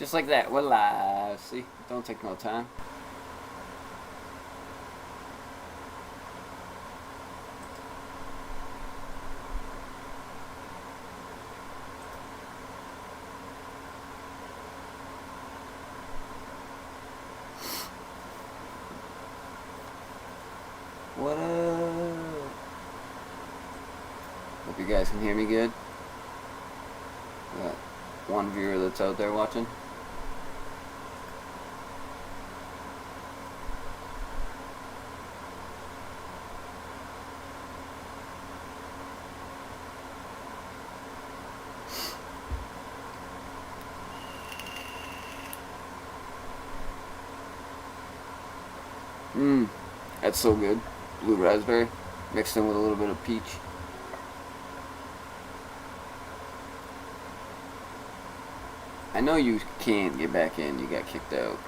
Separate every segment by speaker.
Speaker 1: Just like that, we're live. See? Don't take no time. What up? Hope you guys can hear me good. Got one viewer that's out there watching. That's so good. Blue raspberry mixed in with a little bit of peach. I know you can't get back in. You got kicked out.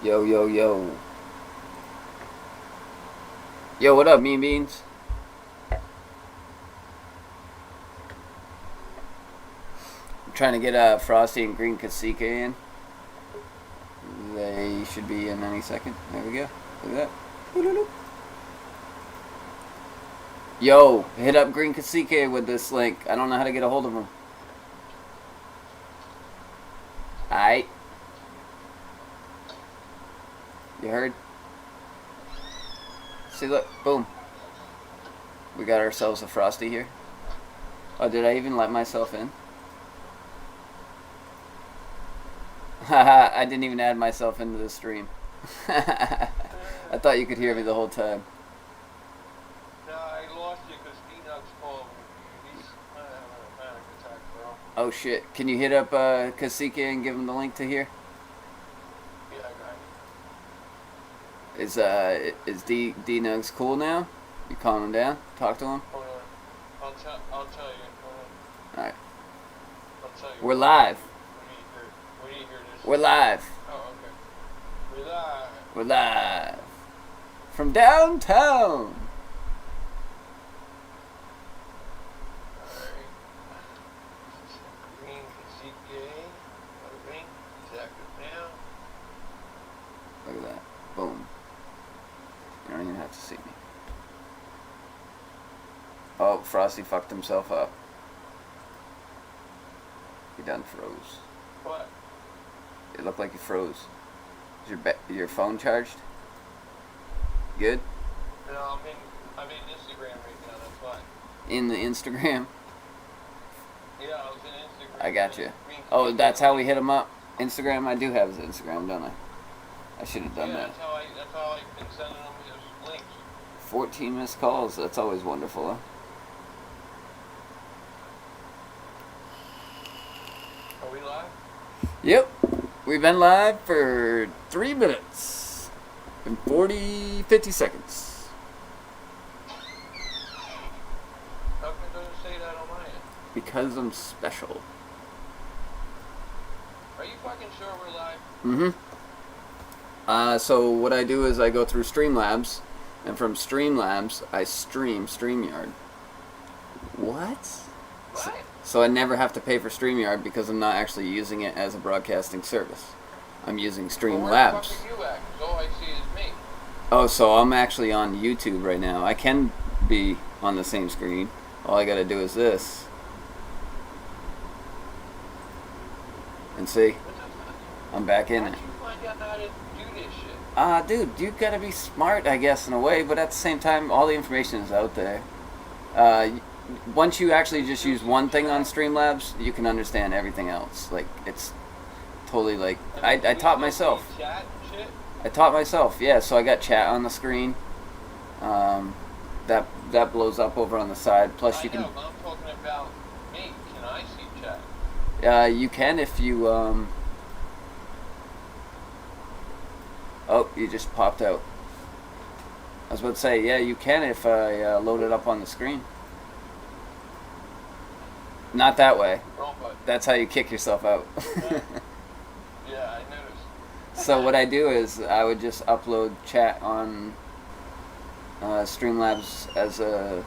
Speaker 1: Yo, yo, yo. Yo, what up, Mean Beans? I'm trying to get Frosty and Green Cacique in. They should be in any second. There we go. Look at that. Yo, hit up Green Cacique with this link. I don't know how to get a hold of him. Aight. You heard? See, look, boom. We got ourselves a Frosty here. Oh, did I even let myself in? Haha, I didn't even add myself into the stream. I thought you could hear me the whole time.
Speaker 2: No, I lost you because D-Nuts called me. He's having a panic attack, bro.
Speaker 1: Oh shit, can you hit up Cacique and give him the link to here?
Speaker 2: Yeah, I got
Speaker 1: Is D-Nugs cool now? You calm him down? Talk to him?
Speaker 2: Hold on. I'll tell you. Hold on.
Speaker 1: Alright.
Speaker 2: I'll tell you.
Speaker 1: We're live.
Speaker 2: When do you hear this?
Speaker 1: We're live.
Speaker 2: Oh, okay. We're live.
Speaker 1: We're live. From downtown.
Speaker 2: Alright. Green Cacique. Green. He's active now.
Speaker 1: Look at that. Boom. You don't even have to see me. Oh, Frosty fucked himself up. He done froze.
Speaker 2: What?
Speaker 1: It looked like he froze. Is your phone charged? Good?
Speaker 2: No, I'm in Instagram right now, that's why.
Speaker 1: In the Instagram?
Speaker 2: Yeah, I was in Instagram.
Speaker 1: I got you.
Speaker 2: Green
Speaker 1: Oh,
Speaker 2: Cacique.
Speaker 1: that's how we hit him up? Instagram? I do have his Instagram, don't I? I should have done
Speaker 2: Yeah,
Speaker 1: that.
Speaker 2: that's how I've been sending them his links.
Speaker 1: 14 missed calls. That's always wonderful, huh?
Speaker 2: Are we live?
Speaker 1: Yep. We've been live for 3 minutes and 50 seconds.
Speaker 2: How come it doesn't say that on my end?
Speaker 1: Because I'm special.
Speaker 2: Are you fucking sure we're live?
Speaker 1: Mm-hmm. So what I do is I go through Streamlabs, and from Streamlabs I stream StreamYard. What?
Speaker 2: What?
Speaker 1: So I never have to pay for StreamYard because I'm not actually using it as a broadcasting service. I'm using
Speaker 2: Well, where the
Speaker 1: Streamlabs.
Speaker 2: fuck are you at? 'Cause all I see is me.
Speaker 1: Oh, so I'm actually on YouTube right now. I can be on the same screen. All I gotta do is this. And see, I'm back in
Speaker 2: How
Speaker 1: it.
Speaker 2: did you find out how to do this shit?
Speaker 1: Dude, you gotta be smart, I guess, in a way, but at the same time, all the information is out there. Once you actually just use one thing on Streamlabs, you can understand everything else. Like, it's totally like, I taught myself.
Speaker 2: Chat and shit?
Speaker 1: I taught myself, yeah, so I got chat on the screen. That blows up over on the side, plus you
Speaker 2: I
Speaker 1: can...
Speaker 2: know, but I'm talking about me. Can I see chat?
Speaker 1: You can if you, Oh, you just popped out. I was about to say, yeah, you can if I load it up on the screen. Not that way.
Speaker 2: Wrong button.
Speaker 1: That's how you kick yourself out.
Speaker 2: Yeah, I noticed.
Speaker 1: So what I do is I would just upload chat on Streamlabs as a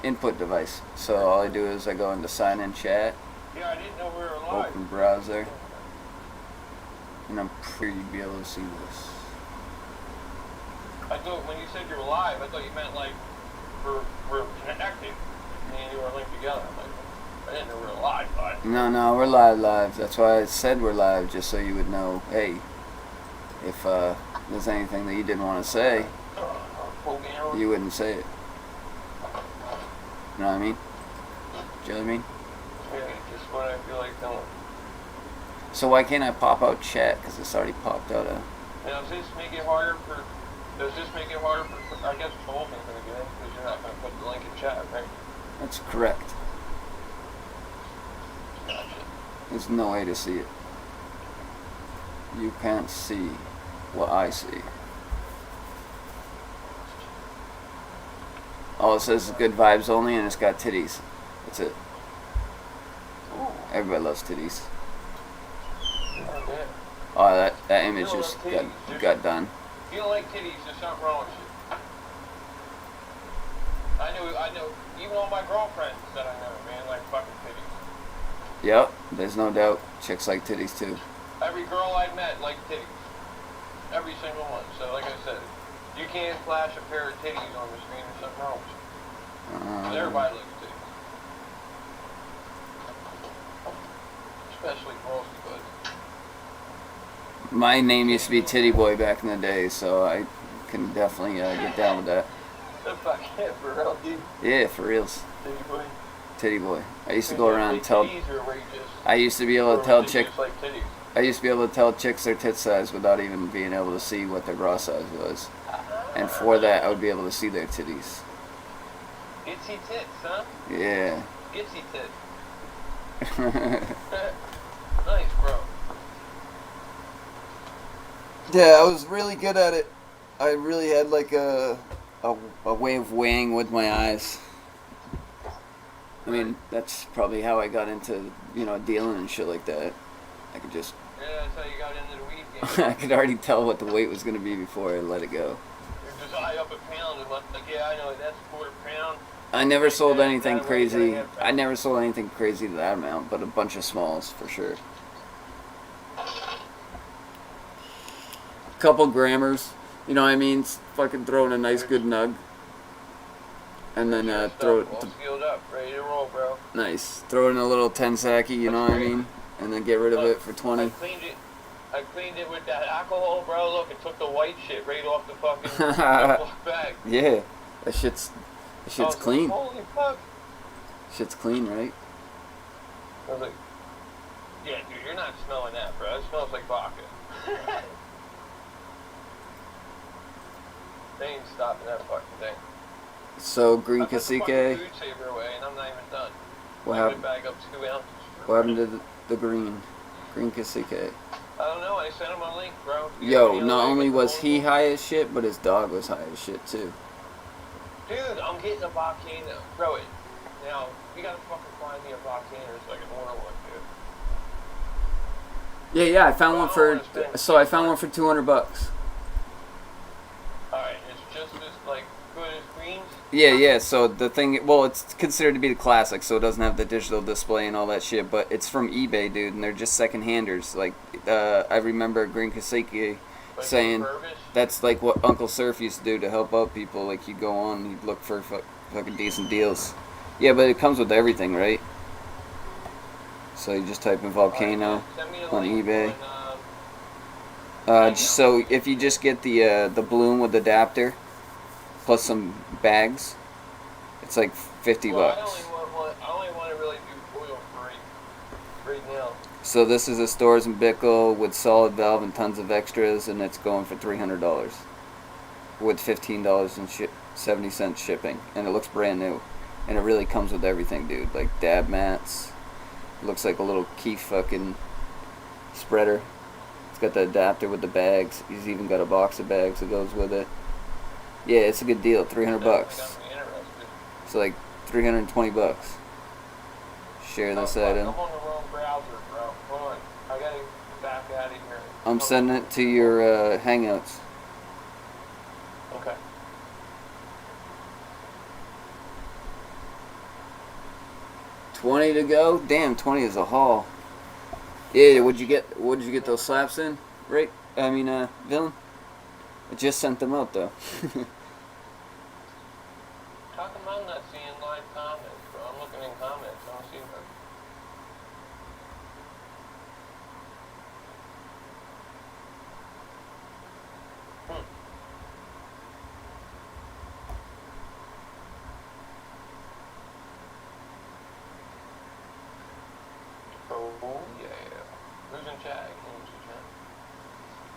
Speaker 1: input device. So all I do is I go into sign in chat,
Speaker 2: Yeah, I didn't know we were live.
Speaker 1: open browser, and I'm pretty be able to see this.
Speaker 2: I thought when you said you were live, I thought you meant like we're connected and you were linked together. I'm like, I didn't know we were live, but
Speaker 1: No, we're live. That's why I said we're live, just so you would know, hey, if there's anything that you didn't want to say, you wouldn't say it. You know what I mean? Do you know what I mean?
Speaker 2: Yeah, just what I feel like telling.
Speaker 1: So why can't I pop out chat? Because it's already popped out.
Speaker 2: Now, does this make it harder for? I guess Colton is going to get in because you're not going to put the link in chat, right?
Speaker 1: That's correct.
Speaker 2: Gotcha.
Speaker 1: There's no way to see it. You can't see what I see. All it says is good vibes only, and it's got titties. That's it.
Speaker 2: Ooh.
Speaker 1: Everybody loves titties.
Speaker 2: Okay.
Speaker 1: Oh, that image
Speaker 2: You don't
Speaker 1: just
Speaker 2: love titties,
Speaker 1: got done.
Speaker 2: If you don't like titties, there's something wrong with you. I know, even all my girlfriends that I know, man, like fucking titties.
Speaker 1: Yep, there's no doubt. Chicks like titties too.
Speaker 2: Every girl I met liked titties. Every single one. So, like I said, you can't flash a pair of titties on the screen, there's something wrong with you. 'Cause everybody likes titties. Especially frosty buds.
Speaker 1: My name used to be Titty Boy back in the day, so I can definitely get down with that.
Speaker 2: The fuck yeah, for real, dude.
Speaker 1: Yeah, for reals.
Speaker 2: Titty boy.
Speaker 1: Titty Boy. I used to go around and tell.
Speaker 2: Titties or were you just,
Speaker 1: I used to be able
Speaker 2: or
Speaker 1: to tell
Speaker 2: was it
Speaker 1: chicks.
Speaker 2: just like titties?
Speaker 1: I used to be able to tell chicks their tit size without even being able to see what their bra size was. And for that, I would be able to see their titties.
Speaker 2: Itsy tits, huh?
Speaker 1: Yeah.
Speaker 2: Itsy tits. Nice, bro.
Speaker 1: Yeah, I was really good at it. I really had like a way of weighing with my eyes. I mean, that's probably how I got into, dealing and shit like that. I could just,
Speaker 2: Yeah, that's how you got into the weed game.
Speaker 1: I could already tell what the weight was going to be before I let it go.
Speaker 2: You're just high up a pound and like, yeah, I know, that's a quarter pound.
Speaker 1: I never sold anything
Speaker 2: That weight,
Speaker 1: crazy.
Speaker 2: yeah,
Speaker 1: I never sold anything crazy to that amount, but a bunch of smalls for sure. Couple grammars, you know what I mean? Fucking throw in a nice good nug. And then throw it.
Speaker 2: All sealed up, ready to roll, bro.
Speaker 1: Nice. Throw in a little 10-sacky, you know what I mean? And then get rid of it for 20.
Speaker 2: I cleaned it with that alcohol, bro. Look, it took the white shit right off the fucking Ziploc bag.
Speaker 1: Yeah. That shit's
Speaker 2: I was
Speaker 1: clean.
Speaker 2: Like, holy fuck.
Speaker 1: Shit's clean, right?
Speaker 2: I was like, yeah, dude, you're not smelling that, bro. It smells like vodka. They ain't stopping that fucking thing.
Speaker 1: So, green
Speaker 2: I put the fucking
Speaker 1: cacique.
Speaker 2: food saver away, and I'm not even done.
Speaker 1: What
Speaker 2: I
Speaker 1: happened?
Speaker 2: bag up 2 ounces.
Speaker 1: What happened to the green cacique?
Speaker 2: I don't know. I sent him a link, bro.
Speaker 1: Yo, not only was he high as shit, but his dog was high as shit too.
Speaker 2: Dude, I'm getting a volcano. Throw it. Now, you gotta fucking find me a volcano so I can order one, dude.
Speaker 1: Yeah, I found one for. So I found one for $200.
Speaker 2: Alright, it's just as, like, good as greens?
Speaker 1: Yeah. So the thing, well, it's considered to be the classic, so it doesn't have the digital display and all that shit. But it's from eBay, dude, and they're just second-handers. Like, I remember Green Cacique
Speaker 2: Like
Speaker 1: saying
Speaker 2: refurbished?
Speaker 1: that's like what Uncle Surf used to do to help out people. Like, he'd go on, he'd look for fucking decent deals. Yeah, but it comes with everything, right? So you just type in volcano
Speaker 2: Send me a
Speaker 1: on
Speaker 2: link
Speaker 1: eBay.
Speaker 2: on,
Speaker 1: So if you just get the bloom with adapter plus some bags, it's like $50.
Speaker 2: well, I only want to really do oil free right now.
Speaker 1: So this is a Stores and Bickle with solid valve and tons of extras, and it's going for $300 with $15 and 70 cents shipping, and it looks brand new, and it really comes with everything, dude. Like dab mats, looks like a little Keef fucking spreader. It's got the adapter with the bags. He's even got a box of bags that goes with it. Yeah, it's a good deal. 300
Speaker 2: Definitely
Speaker 1: bucks.
Speaker 2: got me interested.
Speaker 1: So like 320 bucks. Share
Speaker 2: Oh,
Speaker 1: this
Speaker 2: fuck,
Speaker 1: item.
Speaker 2: I'm on the wrong browser, bro. Hold on. I gotta get back out of here.
Speaker 1: I'm sending it to your Hangouts.
Speaker 2: Okay.
Speaker 1: $20 to go. Damn, 20 is a haul. Yeah, would you get those slaps in? Right? I mean, villain. I just sent them out though.
Speaker 2: How come I'm not seeing live comments, bro? I'm looking in comments. I don't see them. Oh, yeah. Who's in chat? Who's in chat?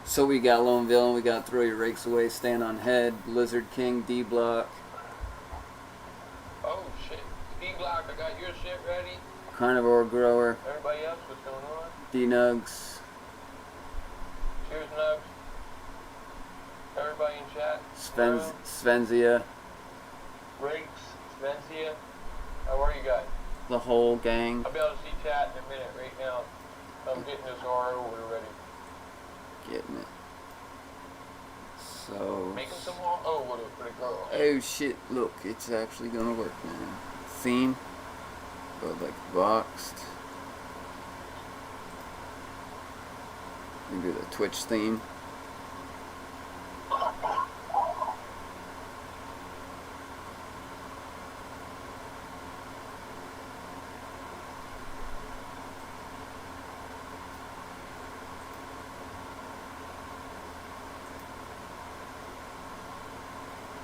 Speaker 1: So we got Lone Villain, we got Throw Your Rakes Away, Stand on Head, Lizard King, D Block,
Speaker 2: Oh, shit. D-Block, I got your shit ready.
Speaker 1: Carnivore Grower,
Speaker 2: Everybody else, what's going on?
Speaker 1: D Nugs,
Speaker 2: Cheers, Nugs. Everybody in chat.
Speaker 1: Svenzia,
Speaker 2: Riggs, Svencia. How are you guys?
Speaker 1: the whole gang.
Speaker 2: I'll be able to see chat in a minute right now. I'm getting this RO order ready.
Speaker 1: Getting it. So.
Speaker 2: Making some more. Oh, what a girl.
Speaker 1: Oh shit, look, it's actually gonna work, man. Theme. Go like boxed. We do the Twitch theme.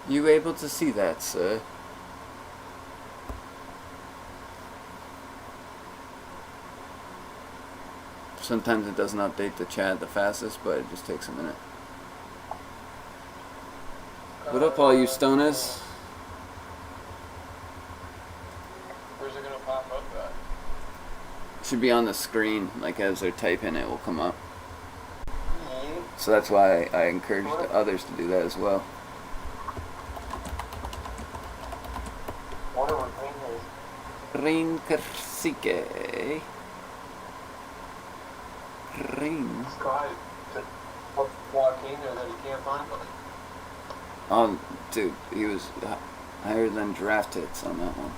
Speaker 1: You able to see that, sir? Sometimes it doesn't update the chat the fastest, but it just takes a minute. What up, all you stoners?
Speaker 2: Where's it gonna pop up at?
Speaker 1: Should be on the screen, like as they're typing it will come up.
Speaker 2: Yeah.
Speaker 1: So that's why I encourage the others to do that as well.
Speaker 2: What are we
Speaker 1: Rain Kersike. Rain.
Speaker 2: This guy to walk in there that he can't find them.
Speaker 1: Oh, dude, he was higher than draft hits on that one.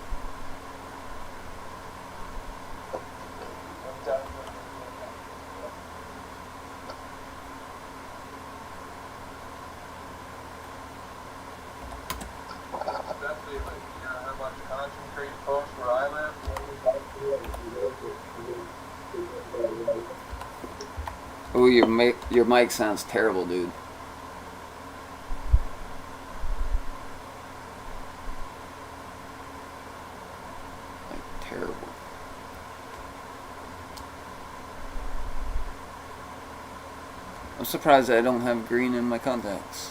Speaker 2: Especially like, you know how much concentrate post where I live.
Speaker 1: Oh, your mic sounds terrible, dude. Like terrible. I'm surprised I don't have green in my contacts.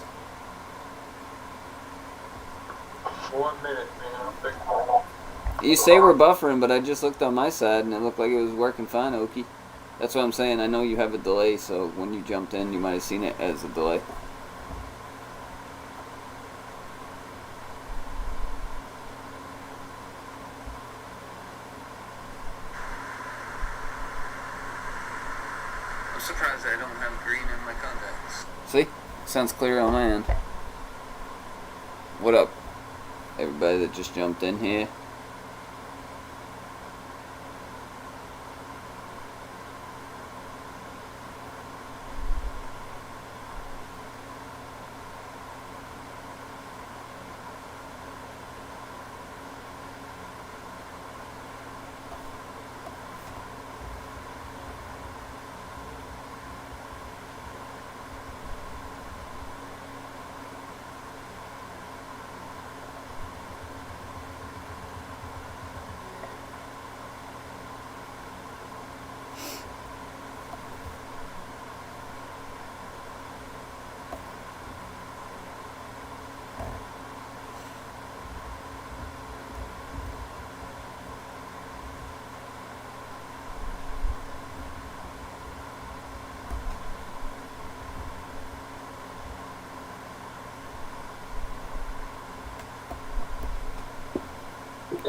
Speaker 2: 1 minute, man. I'm fixing it.
Speaker 1: You say we're buffering, but I just looked on my side and it looked like it was working fine, Okie. That's what I'm saying. I know you have a delay, so when you jumped in, you might have seen it as a delay. I'm surprised I don't have green in my contacts. See? Sounds clear on my end. What up, everybody that just jumped in here?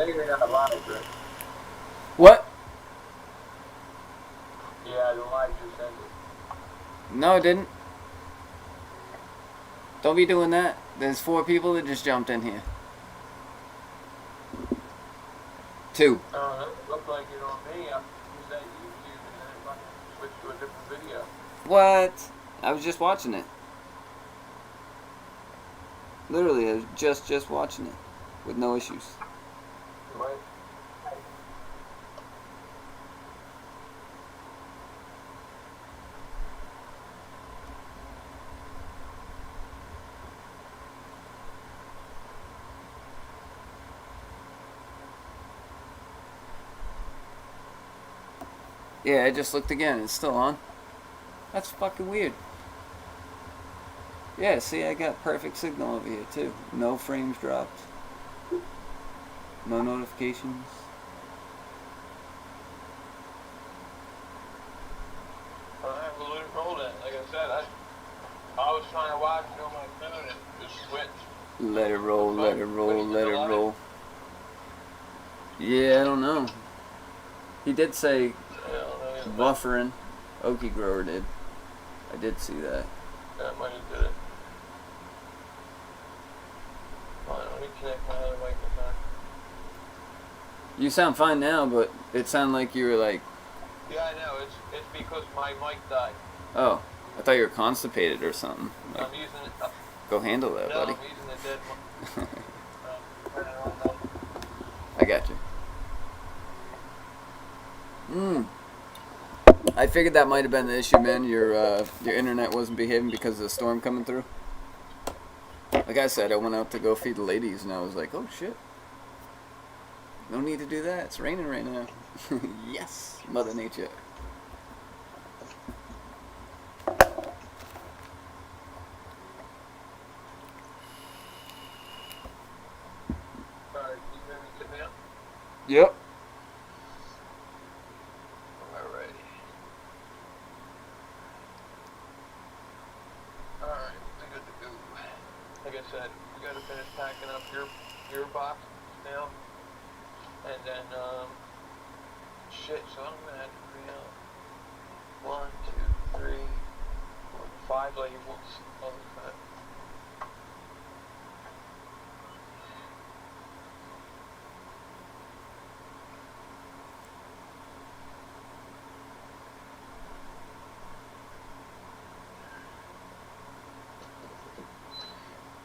Speaker 2: You're not live, Rick.
Speaker 1: What?
Speaker 2: Yeah, the live just ended.
Speaker 1: No, it didn't. Don't be doing that. There's 4 people that just jumped in here. 2.
Speaker 2: Oh, it looked like it on me. I was at YouTube and then it fucking switched to a different video.
Speaker 1: What? I was just watching it. Literally, I was just watching it with no issues.
Speaker 2: Right.
Speaker 1: Yeah, I just looked again. It's still on. That's fucking weird. Yeah, see, I got perfect signal over here, too. No frames dropped. No notifications.
Speaker 2: I have to let it roll then. Like I said, I was trying to watch it on my phone and it just switched.
Speaker 1: Let it roll, let it roll, let it roll. Yeah, I don't know. He did say buffering. Okie Grower did. I did see that.
Speaker 2: That might have did it. Hold on, let me connect my other microphone.
Speaker 1: You sound fine now, but it sounded like you were like...
Speaker 2: Yeah, I know. It's because my mic died.
Speaker 1: Oh, I thought you were constipated or something. Like,
Speaker 2: I'm using it.
Speaker 1: go handle that,
Speaker 2: No,
Speaker 1: buddy.
Speaker 2: I'm using the dead mic.
Speaker 1: I got you. I figured that might have been the issue, man. Your internet wasn't behaving because of the storm coming through. Like I said, I went out to go feed the ladies, and I was like, oh shit. No need to do that. It's raining right now. Yes, Mother Nature.
Speaker 2: Sorry, can you hear me good now?
Speaker 1: Yep.
Speaker 2: Alrighty. Alright, we good to go. Like I said, we gotta finish packing up your box now. And then, shit, so I'm gonna have to bring out 1, 2, 3, 4, 5 labels of that.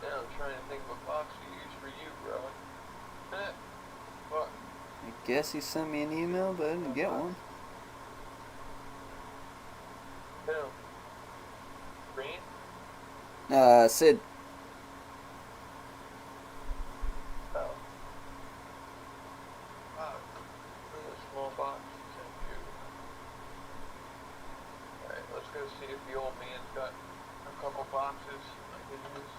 Speaker 2: Now I'm trying to think of a box to use for you, bro. What?
Speaker 1: I guess he sent me an email, but I didn't get one.
Speaker 2: Who? Green?
Speaker 1: Sid.
Speaker 2: Oh. Wow. Look at a small box. Sent you. Alright, let's go see if the old man's got a couple boxes I could use.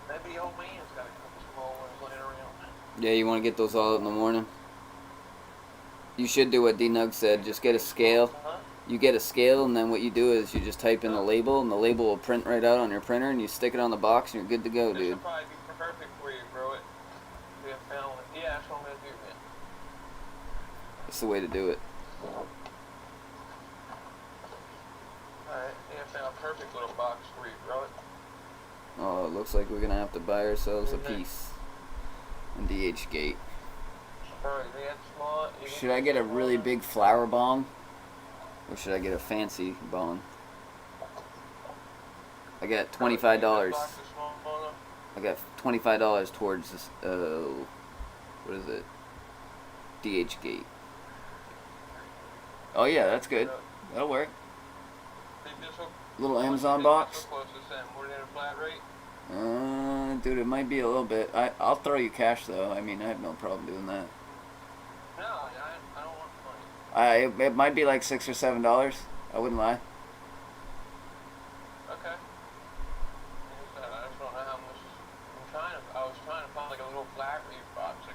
Speaker 2: Maybe the old man's got a couple small ones laying around.
Speaker 1: Yeah, you want to get those all out in the morning? You should do what D-Nug said. Just get a scale.
Speaker 2: Huh?
Speaker 1: You get a scale, and then what you do is you just type in the label, and the label will print right out on your printer, and you stick it on the box, and you're good to go,
Speaker 2: This
Speaker 1: dude.
Speaker 2: would probably be perfect for you, bro. We have found one. Yeah, that's what I'm gonna do, man.
Speaker 1: That's the way to do it.
Speaker 2: Alright, yeah, I found a perfect little box for you, bro.
Speaker 1: Oh, it looks like we're going to have to buy ourselves a piece in DH Gate.
Speaker 2: Alright, they had small.
Speaker 1: Should I get a really big flower bong? Or should I get a fancy bong? I got $25. I got $25 towards this, what is it? DH Gate. Oh yeah, that's good. That'll work. Little Amazon box. Dude, it might be a little bit. I'll throw you cash though. I mean, I have no problem doing that.
Speaker 2: No, I don't want money.
Speaker 1: It might be like $6 or $7. I wouldn't lie.
Speaker 2: Okay. I just don't know how much. I was trying to find like a little flat rate box.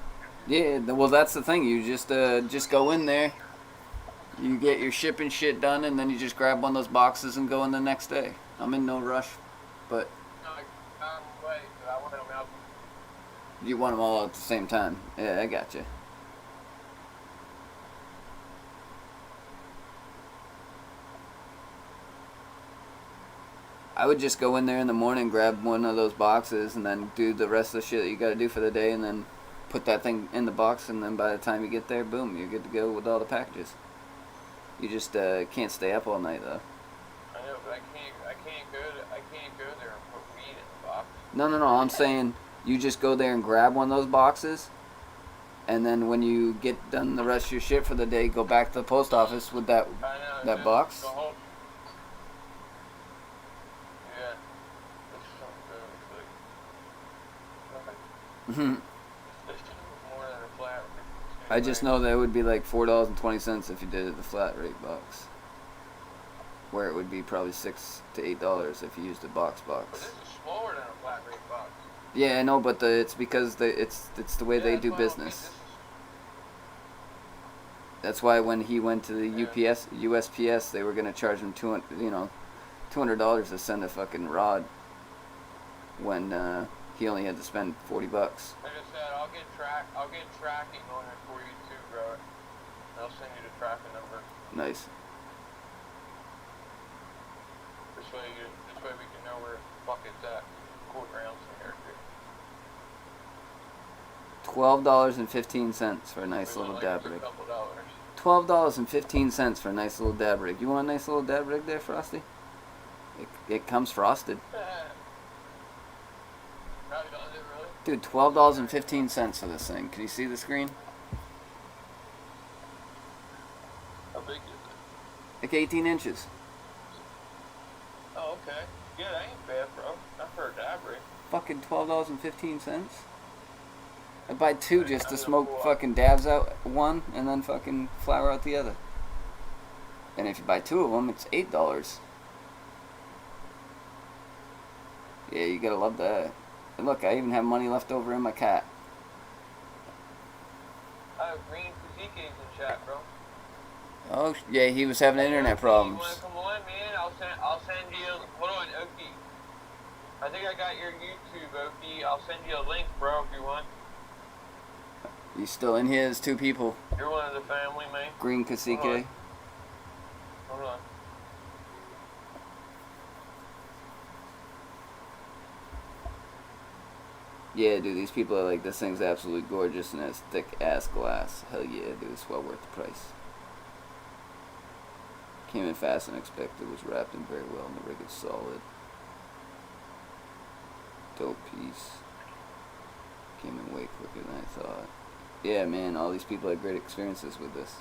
Speaker 1: Yeah, well that's the thing. You just go in there. You get your shipping shit done, and then you just grab one of those boxes and go in the next day. I'm in no rush, but.
Speaker 2: No, I wait, I want them out.
Speaker 1: You want them all at the same time. Yeah, I got you. I would just go in there in the morning, grab one of those boxes, and then do the rest of the shit that you got to do for the day, and then put that thing in the box, and then by the time you get there, boom, you're good to go with all the packages. You just can't stay up all night though.
Speaker 2: I know, but I can't go there and put weed in the box.
Speaker 1: No. I'm saying you just go there and grab one of those boxes, and then when you get done the rest of your shit for the day, go back to the post office with that box.
Speaker 2: The whole, yeah, this is something good.
Speaker 1: Hmm.
Speaker 2: This is more than a flat.
Speaker 1: I just know that it would be like $4.20 if you did it the flat rate box, where it would be probably $6 to $8 if you used a box.
Speaker 2: But this is smaller than a flat rate box.
Speaker 1: Yeah, I know, but it's because it's the way they do business. That's why when he went to the USPS, they were gonna charge him $200 to send a fucking rod when he only had to spend $40.
Speaker 2: Like I said, I'll get tracking on it for you too, bro. I'll send you the tracking number.
Speaker 1: Nice.
Speaker 2: This way we can know where the fuck it's at. Cool rounds in here, dude.
Speaker 1: $12.15 for a nice little dab rig.
Speaker 2: $12.
Speaker 1: $12.15 for a nice little dab rig. You want a nice little dab rig there, Frosty? It comes frosted.
Speaker 2: Probably does it really?
Speaker 1: Dude, $12.15 for this thing. Can you see the screen?
Speaker 2: How big is it?
Speaker 1: Like 18 inches.
Speaker 2: Oh, okay. Yeah, that ain't bad, bro. Not for a dab rig.
Speaker 1: Fucking $12.15. I'd buy two just to smoke fucking dabs out one and then fucking flour out the other. And if you buy two of them, it's $8. Yeah, you gotta love that. And look, I even have money left over in my cat.
Speaker 2: I have Green Kazike's in chat, bro.
Speaker 1: Oh, yeah, he was having internet problems.
Speaker 2: You wanna come on, man? I'll send you. Hold on, Okie. I think I got your YouTube, Okie. I'll send you a link, bro, if you want.
Speaker 1: You still in here? There's two people.
Speaker 2: You're one of the family, man.
Speaker 1: Green Cacique.
Speaker 2: Hold on.
Speaker 1: Yeah, dude, these people are like, this thing's absolutely gorgeous and it's thick ass glass. Hell yeah, dude, it's well worth the price. Came in fast and expected, was wrapped in very well, and the rig is solid. Dope piece. Came in way quicker than I thought. Yeah, man, all these people had great experiences with this.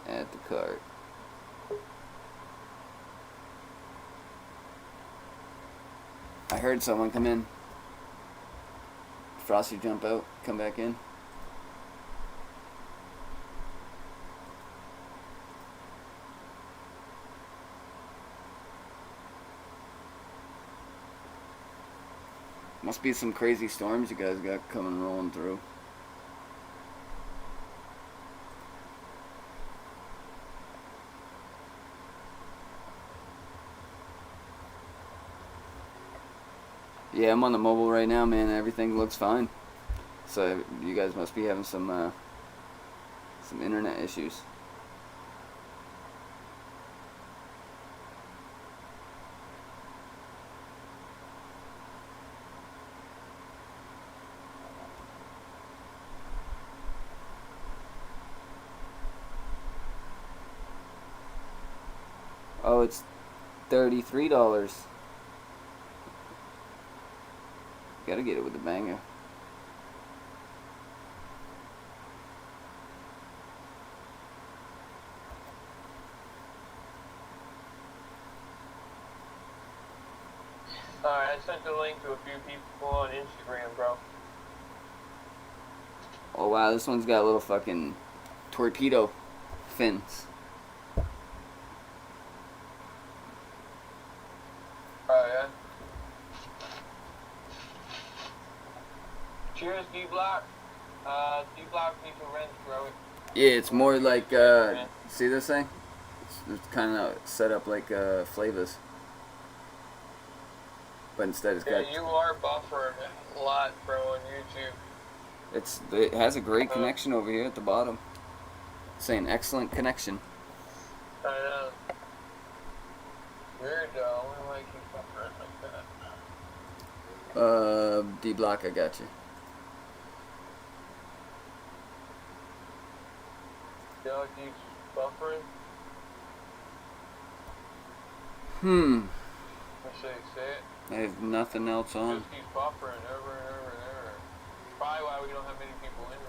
Speaker 1: Add the cart. I heard someone come in. Frosty jump out, come back in. Must be some crazy storms you guys got coming rolling through. Yeah, I'm on the mobile right now, man. Everything looks fine. So you guys must be having some internet issues. Oh, it's $33. Gotta get it with the banger.
Speaker 2: Alright, I sent the link to a few people on Instagram, bro.
Speaker 1: Oh wow, this one's got little fucking torpedo fins.
Speaker 2: Oh, yeah? Cheers, D-Block. D-Block needs a wrench, bro.
Speaker 1: Yeah, it's more like, see this thing? It's It's kind of set up like Flavas, but instead it's
Speaker 2: Yeah,
Speaker 1: got.
Speaker 2: you are buffering a lot, bro, on YouTube.
Speaker 1: It has a great connection over here at the bottom. It's saying excellent connection.
Speaker 2: I know. Weird though. I don't like you buffering like that.
Speaker 1: D block, I got you.
Speaker 2: You like these buffering? I say it.
Speaker 1: I have nothing else on.
Speaker 2: Just keeps buffering over and over and over. Probably why we don't have many people in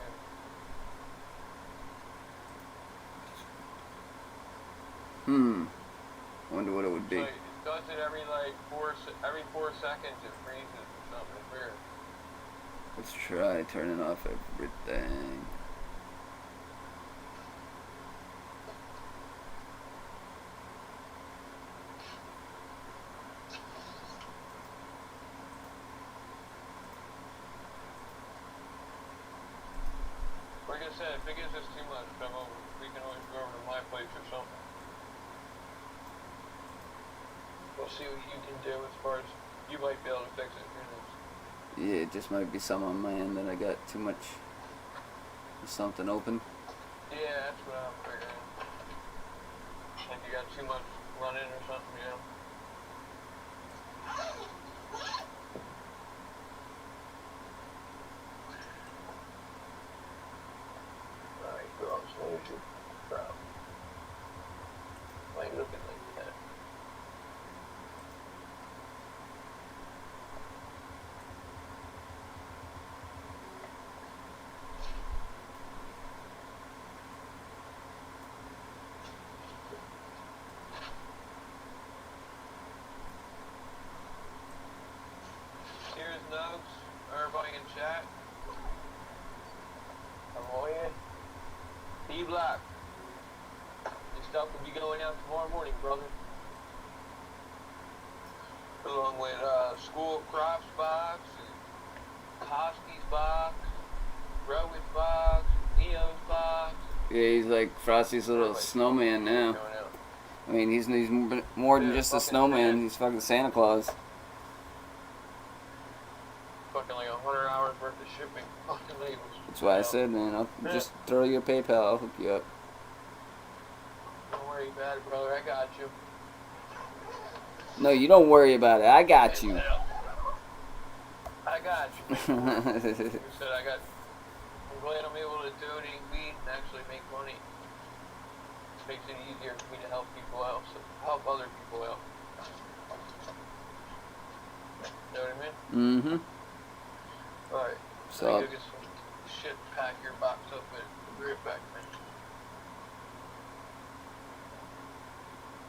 Speaker 2: there.
Speaker 1: Wonder what it would be.
Speaker 2: So it does it every like every 4 seconds. It freezes or something. It's weird.
Speaker 1: Let's try turning off everything.
Speaker 2: Like I said, if it gives us too much, come over. We can always go over to my place or something. We'll see what you can do as far as you might be able to fix it. Who knows?
Speaker 1: Yeah, it just might be some on my end that I got too much something open.
Speaker 2: Yeah, that's what I'm figuring. Like you got too much running or something, you know? Alright, girl, so where's your problem? Why are you looking like that? Here's notes. Everybody in chat. How are you? D-Block. This stuff will be going out tomorrow morning, brother. Along with School Crops box, and Hosky's box, Rowan's box, Neo's box.
Speaker 1: Yeah, he's like Frosty's little snowman now.
Speaker 2: Going out.
Speaker 1: I mean, he's more than
Speaker 2: Yeah,
Speaker 1: just a
Speaker 2: fucking
Speaker 1: snowman.
Speaker 2: man.
Speaker 1: He's fucking Santa Claus.
Speaker 2: Fucking like 100 hours worth of shipping. Fucking labels.
Speaker 1: That's why I said, man, I'll just throw your PayPal. I'll hook you up.
Speaker 2: Don't worry about it, brother. I got you.
Speaker 1: No, you don't worry about it. I got you.
Speaker 2: I got you. Like I said, I'm glad I'm able to donate weed and actually make money. It makes it easier for me to help people out, so help other people out. You know what I mean?
Speaker 1: Mm-hmm.
Speaker 2: Alright.
Speaker 1: So
Speaker 2: Let me go get some shit, pack your box up, and be right back, man.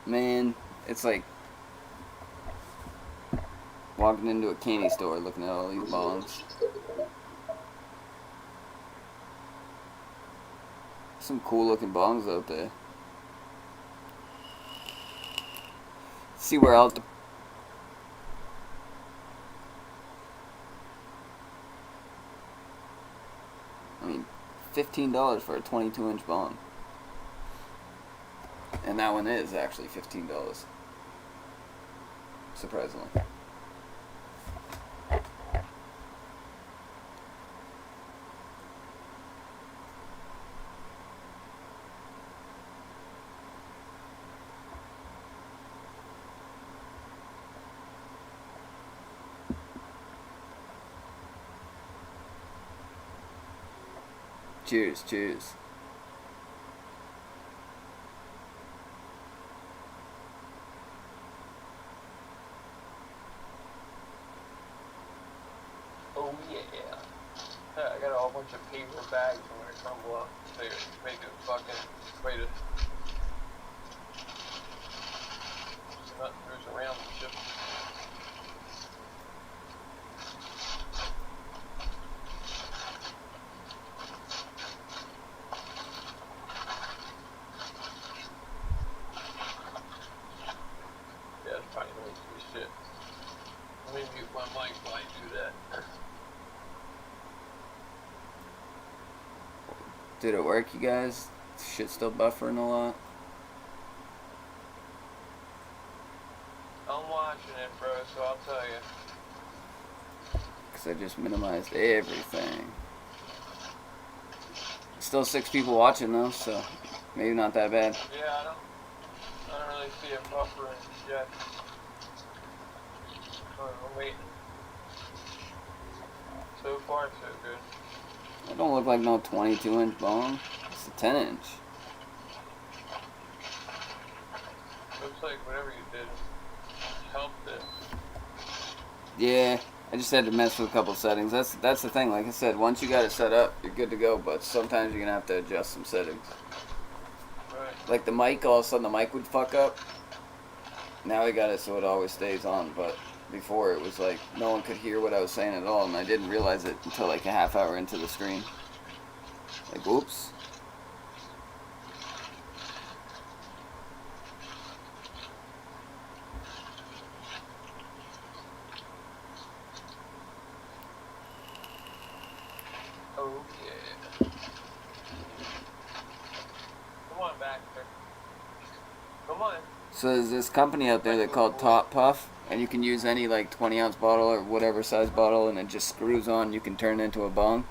Speaker 1: man, it's like walking into a candy store looking at all these bongs. Some cool looking bongs out there. See where else. I mean, $15 for a 22-inch bong. And that one is actually $15. Surprisingly. Cheers, cheers.
Speaker 2: Oh yeah. I got a whole bunch of paper bags I'm gonna crumble up to make a fucking way to nothing moves around and shit. Yeah, it's probably noisy as shit. Let me mute my mic while I do that.
Speaker 1: Did it work, you guys? Shit still buffering a lot?
Speaker 2: I'm watching it, bro, so I'll tell you.
Speaker 1: Because I just minimized everything. Still 6 people watching though, so maybe not that bad.
Speaker 2: Yeah, I don't really see it buffering yet. I'm waiting. So far, so good.
Speaker 1: It don't look like no 22-inch bong. It's a 10-inch.
Speaker 2: Looks like whatever you did helped it.
Speaker 1: Yeah, I just had to mess with a couple settings. That's the thing. Like I said, once you got it set up, you're good to go. But sometimes you're gonna have to adjust some settings.
Speaker 2: Right.
Speaker 1: Like the mic, all of a sudden the mic would fuck up. Now I got it so it always stays on. But before it was like no one could hear what I was saying at all, and I didn't realize it until like a half hour into the stream. Like, whoops.
Speaker 2: Oh, yeah. Come on back there. Come on.
Speaker 1: So there's this company out there that called Top Puff, and you can use any like 20-ounce bottle or whatever size bottle, and it just screws on. You can turn it into a bong.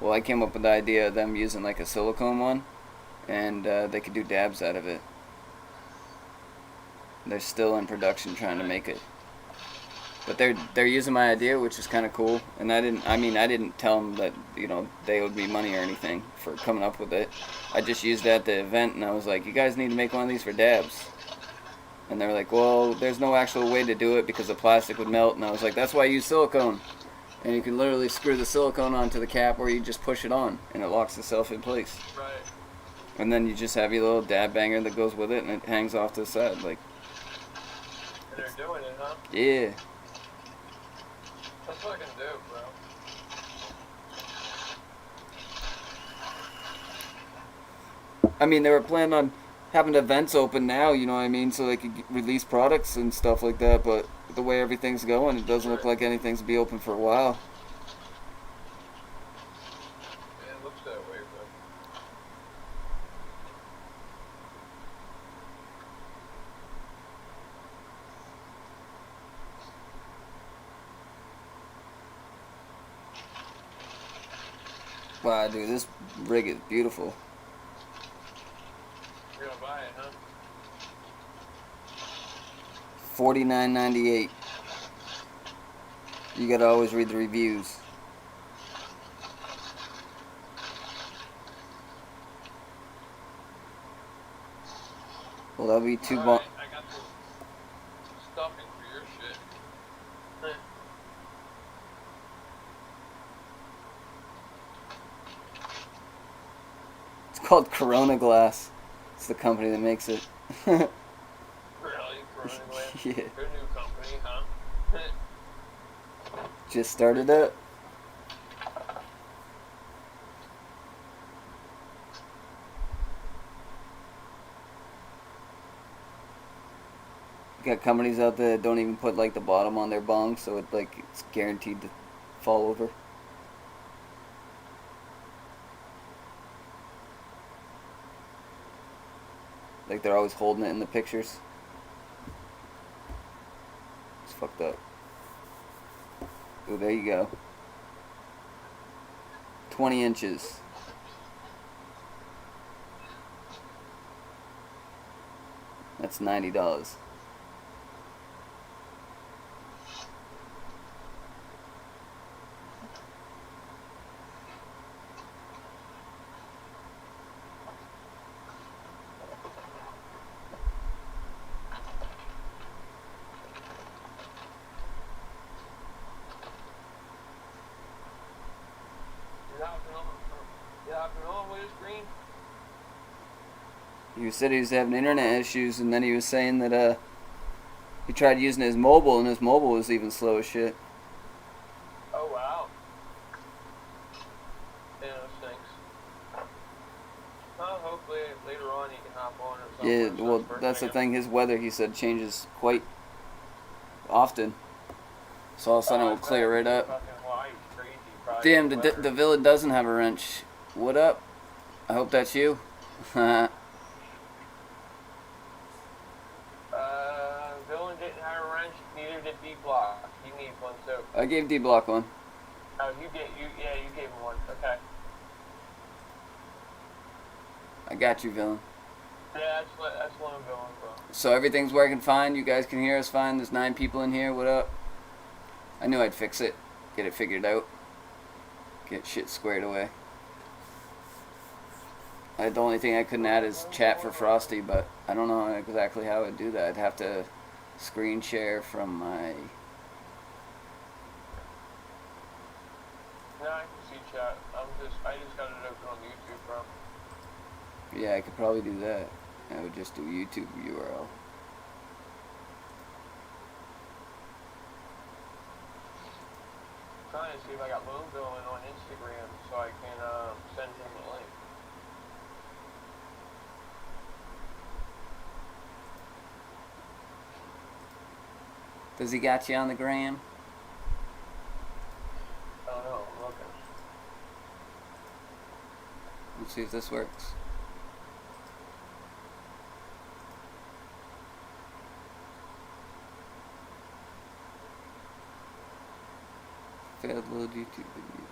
Speaker 1: Well, I came up with the idea of them using like a silicone one, and they could do dabs out of it. They're still in production trying to make it, but they're using my idea, which is kind of cool. And I didn't tell them that they owed me money or anything for coming up with it. I just used it at the event, and I was like, you guys need to make one of these for dabs. And they were like, well, there's no actual way to do it because the plastic would melt. And I was like, that's why I use silicone. And you can literally screw the silicone onto the cap, or you just push it on, and it locks itself in place.
Speaker 2: Right.
Speaker 1: And then you just have your little dab banger that goes with it, and it hangs off to the side. Like,
Speaker 2: And they're doing it, huh?
Speaker 1: yeah.
Speaker 2: That's what I can do, bro.
Speaker 1: I mean, they were planning on having events open now, you know what I mean, so they could release products and stuff like that, but the way everything's going, it doesn't look like anything's be open for a while.
Speaker 2: Yeah, it looks that way, bro.
Speaker 1: Wow, dude, this rig is beautiful.
Speaker 2: You're gonna buy it, huh?
Speaker 1: $49.98. You gotta always read the reviews. Well, that'll be two
Speaker 2: Alright, I got some stuffing for your shit.
Speaker 1: It's called Corona Glass. It's the company that makes it.
Speaker 2: Really? Corona Glass?
Speaker 1: Yeah.
Speaker 2: Good new company, huh?
Speaker 1: Just started up. You got companies out there that don't even put like the bottom on their bong, so it's guaranteed to fall over. Like they're always holding it in the pictures. It's fucked up. Oh, there you go. 20 inches. That's $90.
Speaker 2: You hopping on with his green?
Speaker 1: He said he was having internet issues, and then he was saying that he tried using his mobile, and his mobile was even slow as shit.
Speaker 2: Oh, wow. Yeah, that stinks. Well, hopefully later on he can hop on or something.
Speaker 1: Yeah, well, that's the thing. His weather, he said, changes quite often. So all of a sudden it will clear it up. Damn, the villain doesn't have a wrench. What up? I hope that's you.
Speaker 2: Villain didn't have a orange. Neither did D Block. He needs one too.
Speaker 1: I gave D Block one.
Speaker 2: Oh, you gave him one. Okay.
Speaker 1: I got you, villain.
Speaker 2: Yeah, that's what I'm going for.
Speaker 1: So everything's working fine. You guys can hear us fine. There's 9 people in here. What up? I knew I'd fix it. Get it figured out. Get shit squared away. The only thing I couldn't add is chat for Frosty, but I don't know exactly how I'd do that. I'd have to screen share from my...
Speaker 2: No, I can see chat. I just got it open on YouTube, bro.
Speaker 1: Yeah, I could probably do that. I would just do YouTube URL.
Speaker 2: I'm trying to see if I got Moon going on Instagram so I can send him a link.
Speaker 1: Does he got you on the gram?
Speaker 2: I don't know, I'm looking.
Speaker 1: Let's see if this works. Failed load YouTube video.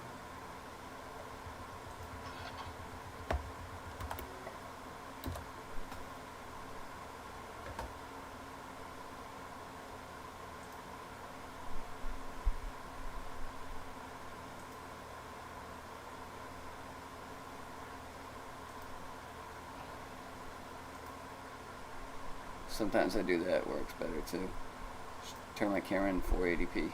Speaker 1: Sometimes I do that, it works better too. Just turn my camera in 480p.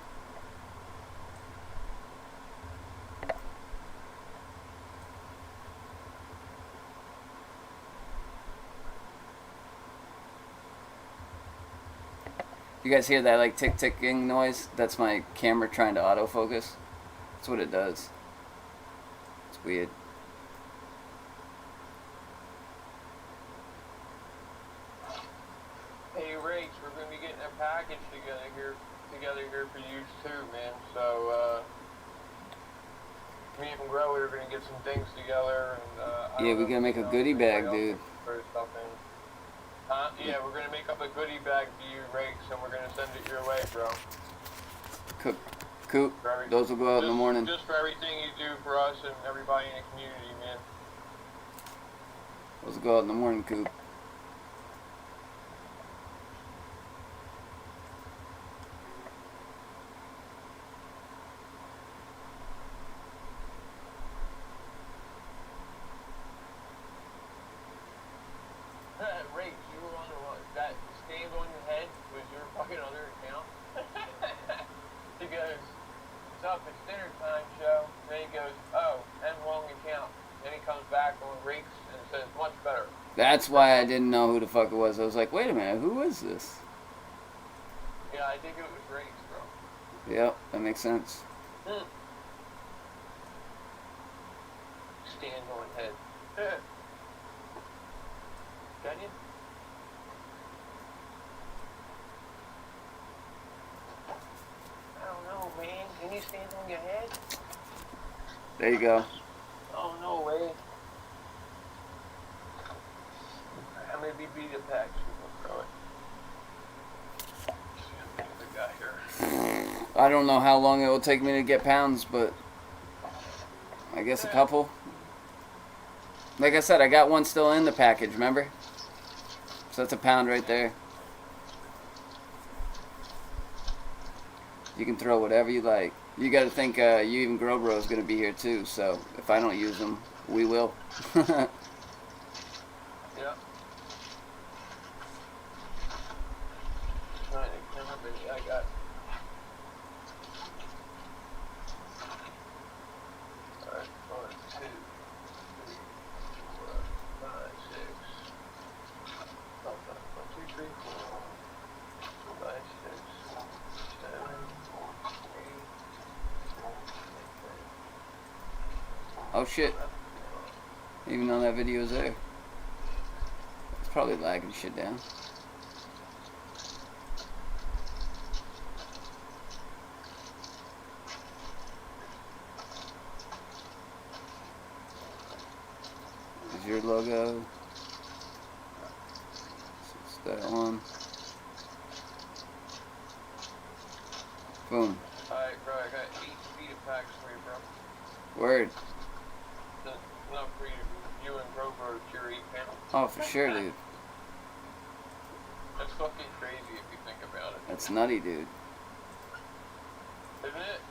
Speaker 1: You guys hear that like tick ticking noise? That's my camera trying to autofocus. That's what it does. It's weird.
Speaker 2: Hey, Rakes, we're going to be getting a package together here for you too, man. So, me and Growy are going to get some things together. And,
Speaker 1: yeah, we're going to make a goodie bag, dude.
Speaker 2: Yeah, we're going to make up a goodie bag for you, Rakes, and we're going to send it your way, bro.
Speaker 1: Coop, those will go out in the morning.
Speaker 2: Just for everything you do for us and everybody in the community, man.
Speaker 1: Those will go out in the morning, Coop.
Speaker 2: Rakes, you were on that stand on your head was your fucking other account. He goes, it's up, it's dinner time, show. Then he goes, oh, and wrong account. Then he comes back on Rakes and says, much better.
Speaker 1: That's why I didn't know who the fuck it was. I was like, wait a minute, who is this?
Speaker 2: Yeah, I think it was Rakes, bro.
Speaker 1: Yep, that makes sense.
Speaker 2: Stand on head. Can you? I don't know, man. Can you stand on your head?
Speaker 1: There you go.
Speaker 2: Oh, no way. How many BB packs we will throw it? See how many we got here.
Speaker 1: I don't know how long it will take me to get pounds, but I guess a couple. Like I said, I got one still in the package, remember? So that's a pound right there. You can throw whatever you like. You got to think you even Grow Bro is going to be here too, so if I don't use them, we will.
Speaker 2: Yep. Trying to count how many I got. Alright, 1, 2, 3, 4, 5, 6. Oh, 1, 2, 3, 4, 5, 6, 7, 8.
Speaker 1: Oh shit. Even though that video is there. It's probably lagging shit down. Is your logo? It's that one. Boom.
Speaker 2: Alright, bro, I got 8 feet of packs for you, bro.
Speaker 1: Word.
Speaker 2: Not for you and Grover to your 8 panel.
Speaker 1: Oh, for sure, dude.
Speaker 2: That's fucking crazy if you think about it.
Speaker 1: That's nutty, dude.
Speaker 2: Isn't it?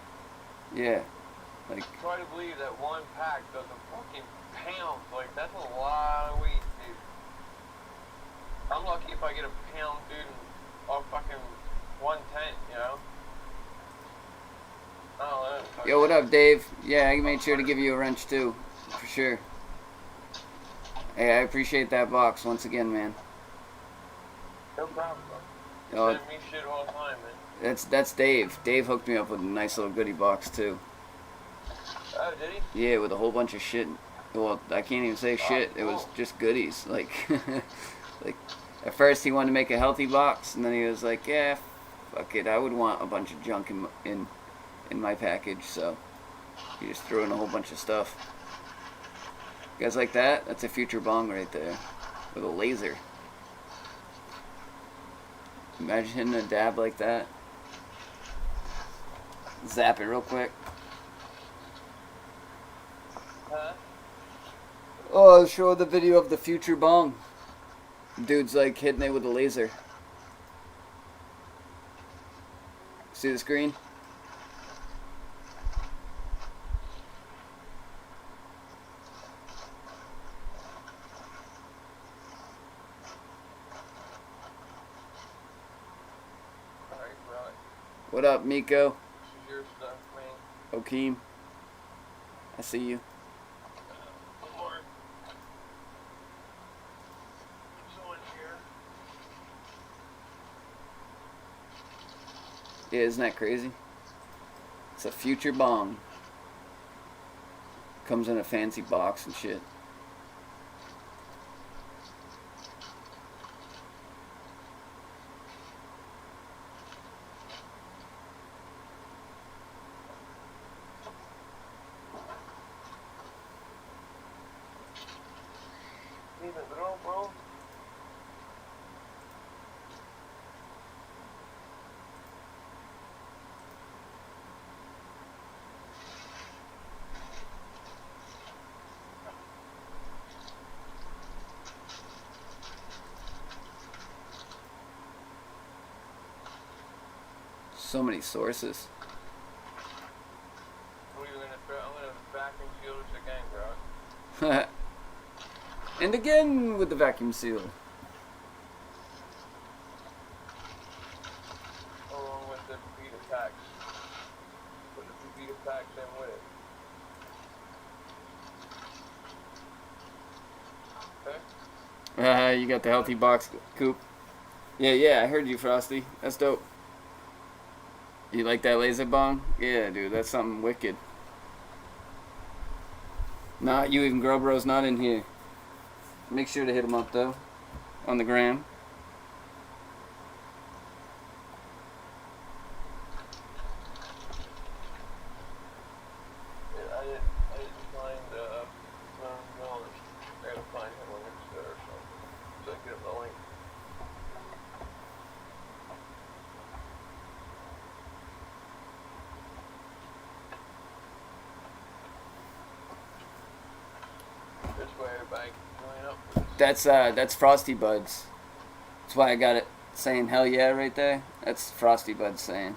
Speaker 1: Yeah. Like,
Speaker 2: Try to believe that one pack does a fucking pound. Like, that's a lot of weight, dude. I'm lucky if I get a pound, dude, off fucking 110, you know? I don't know.
Speaker 1: yo, what up, Dave? Yeah, I made sure to give you a wrench, too. For sure. Hey, I appreciate that box once again, man.
Speaker 2: No problem, bro.
Speaker 1: Yo,
Speaker 2: Send me shit all the time, man.
Speaker 1: that's Dave. Dave hooked me up with a nice little goodie box, too.
Speaker 2: Oh, did he?
Speaker 1: Yeah, with a whole bunch of shit. Well, I can't even say shit. It was just goodies. Like, like at first he wanted to make a healthy box, and then he was like, "Yeah, fuck it. I would want a bunch of junk in my package." So he just threw in a whole bunch of stuff. You guys like that? That's a future bong right there, with a laser. Imagine hitting a dab like that. Zap it real quick.
Speaker 2: Huh?
Speaker 1: Oh, show the video of the future bong. Dude's like hitting it with a laser. See the screen?
Speaker 2: Alright, bro.
Speaker 1: What up, Miko?
Speaker 2: This is your stuff, man.
Speaker 1: Okeem? I see you.
Speaker 2: One more. There's one here.
Speaker 1: Yeah, isn't that crazy? It's a future bong. Comes in a fancy box and shit.
Speaker 2: Leave it alone, bro.
Speaker 1: So many sources.
Speaker 2: What are you gonna throw? I'm gonna vacuum seal this again, bro.
Speaker 1: And again with the vacuum seal.
Speaker 2: Along with the Vita packs. Put the Vita packs in with it. Okay?
Speaker 1: You got the healthy box, Coop. Yeah, I heard you, Frosty. That's dope. You like that laser bong? Yeah, dude, that's something wicked. Nah, you even Grow Bros not in here. Make sure to hit him up, though. On the gram.
Speaker 2: Yeah, I didn't find Ron Jones. I gotta find him on Insta or something. So I get him the link. This way everybody can join up.
Speaker 1: That's Frosty Buds. That's why I got it saying hell yeah right there. That's Frosty Buds saying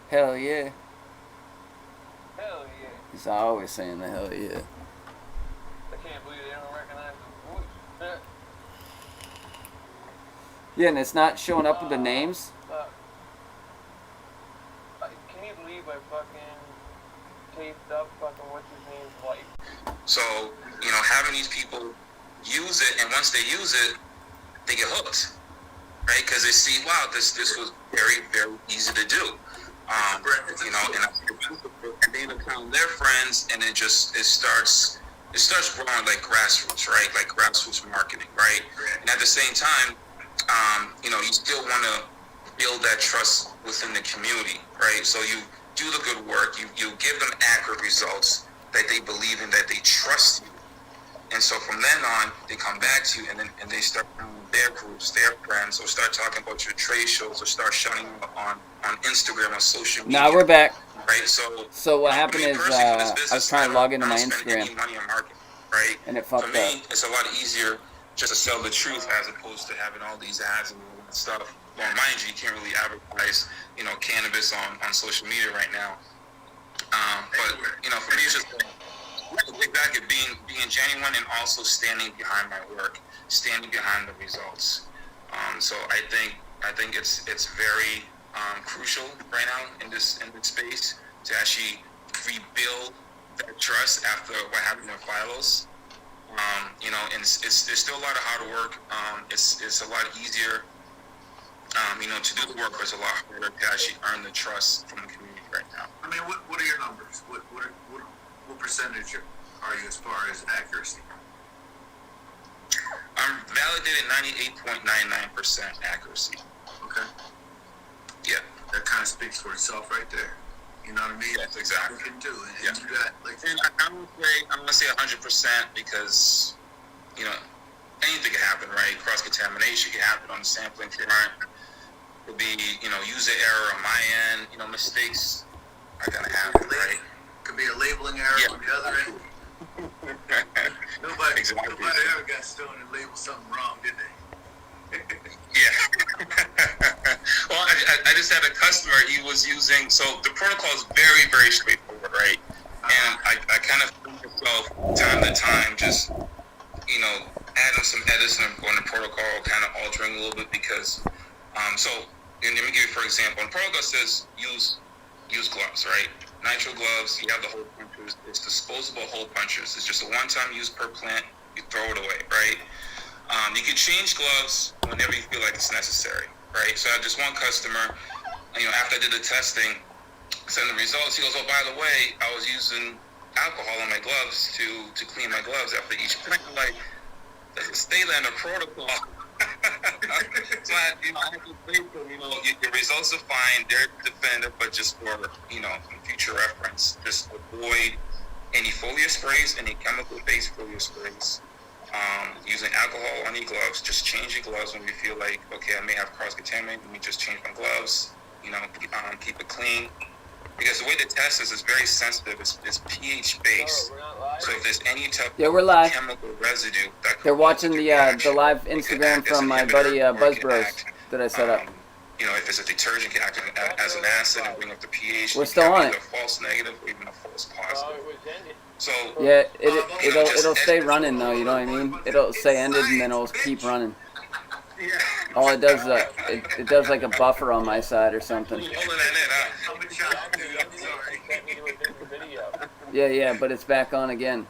Speaker 1: hell yeah.
Speaker 2: Hell yeah.
Speaker 1: He's always saying the hell yeah.
Speaker 2: I can't believe they don't recognize his voice.
Speaker 1: Yeah, and it's not showing up with the names.
Speaker 2: Can you believe I fucking taped up fucking what's his name's life?
Speaker 3: So, having these people use it, and once they use it, they get hooked, right? Because they see, wow, this was very, very easy to do. And they become their friends, and it starts growing like grassroots, right? Like grassroots marketing, right? And at the same time, you still want to build that trust within the community, right? So you do the good work, you give them accurate results that they believe in, that they trust you. And so from then on, they come back to you, and they start their groups, their friends, or start talking about your trade shows, or start shouting out on Instagram, on social media.
Speaker 1: Now we're back.
Speaker 3: Right,
Speaker 1: so what happened is I was trying to log into my
Speaker 3: I don't spend
Speaker 1: Instagram,
Speaker 3: any money on marketing, right?
Speaker 1: and it
Speaker 3: For
Speaker 1: fucked
Speaker 3: me,
Speaker 1: up.
Speaker 3: it's a lot easier just to sell the truth as opposed to having all these ads and all that stuff. Well, mind you, you can't really advertise, cannabis on social media right now. But for me, it's just exactly being genuine and also standing behind my work, standing behind the results. So I think it's very crucial right now in this space to actually rebuild that trust after what happened in Philos. And it's still a lot of hard work. It's a lot easier, to do the work, but it's a lot harder to actually earn the trust from the community right now.
Speaker 4: I mean, what are your numbers? What percentage are you as far as accuracy?
Speaker 3: I'm validated 98.99% accuracy.
Speaker 4: Okay.
Speaker 3: Yeah.
Speaker 4: That kind of speaks for itself right there. You know what I mean?
Speaker 3: Yes, exactly.
Speaker 4: You can do it.
Speaker 3: Yeah.
Speaker 4: And you got, like...
Speaker 3: And I'm gonna say 100% because, anything can happen, right? Cross-contamination can happen on the sampling front. Could be, user error on my end. Mistakes are gonna happen, right?
Speaker 4: Could be a labeling error on the other end. Nobody ever got stoned and labeled something wrong, did they?
Speaker 3: Yeah. Well, I just had a customer. He was using, so the protocol is very, very straightforward, right? And I kind of found myself time to time just, adding some edits on the protocol, kind of altering a little bit because, and let me give you, for example, the protocol says use gloves, right? Nitro gloves, you have the hole punchers. It's disposable hole punchers. It's just a one-time use per plant. You throw it away, right? You can change gloves whenever you feel like it's necessary, right? So I had just one customer, after I did the testing, sent the results, he goes, oh, by the way, I was using alcohol on my gloves to clean my gloves after each plant. I'm like, doesn't stay there in the protocol. So I had to say to him, your results are fine, they're definitive, but just for, future reference, just avoid any foliar sprays, any chemical-based foliar sprays. Using alcohol on your gloves, just change your gloves when you feel like, okay, I may have cross-contamination, let me just change my gloves, keep it clean. Because the way the test is very sensitive, it's pH-based. So if there's any type of chemical residue that could
Speaker 1: They're watching the live
Speaker 3: it could
Speaker 1: Instagram
Speaker 3: act as
Speaker 1: from
Speaker 3: an
Speaker 1: my
Speaker 3: inhibitor,
Speaker 1: buddy
Speaker 3: or it could
Speaker 1: Buzzbros
Speaker 3: act,
Speaker 1: that I set up.
Speaker 3: if it's a detergent, it can act as an acid and bring up the pH.
Speaker 1: We're still on it.
Speaker 3: Either a false negative or even a false positive. So
Speaker 1: Yeah, it'll stay running though. You know what I mean? It'll say ended and then it'll keep running. All it does is it does like a buffer on my side or something.
Speaker 3: holding that in, huh?
Speaker 4: I'm in shock, dude. I'm sorry.
Speaker 1: Yeah, but it's back on again.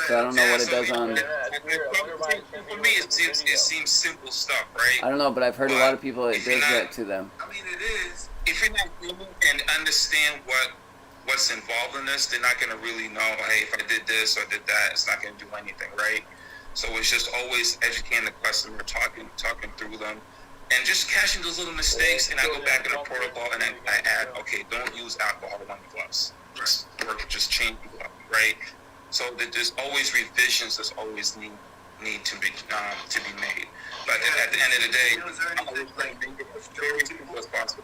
Speaker 1: So I don't know what it does on.
Speaker 3: For me, it seems simple stuff, right?
Speaker 1: I don't know, but I've heard a lot of people it does that to them.
Speaker 4: I mean, it is.
Speaker 3: If you're not able and understand what's involved in this, they're not going to really know, hey, if I did this or did that, it's not going to do anything, right? So it's just always educating the customer, talking through them, and just catching those little mistakes. And I go back in the protocol and I add, okay, don't use alcohol on the gloves. Just change the glove, right? So there's always revisions. There's always need to be made. But at the end of the day, I always make it as very simple as possible.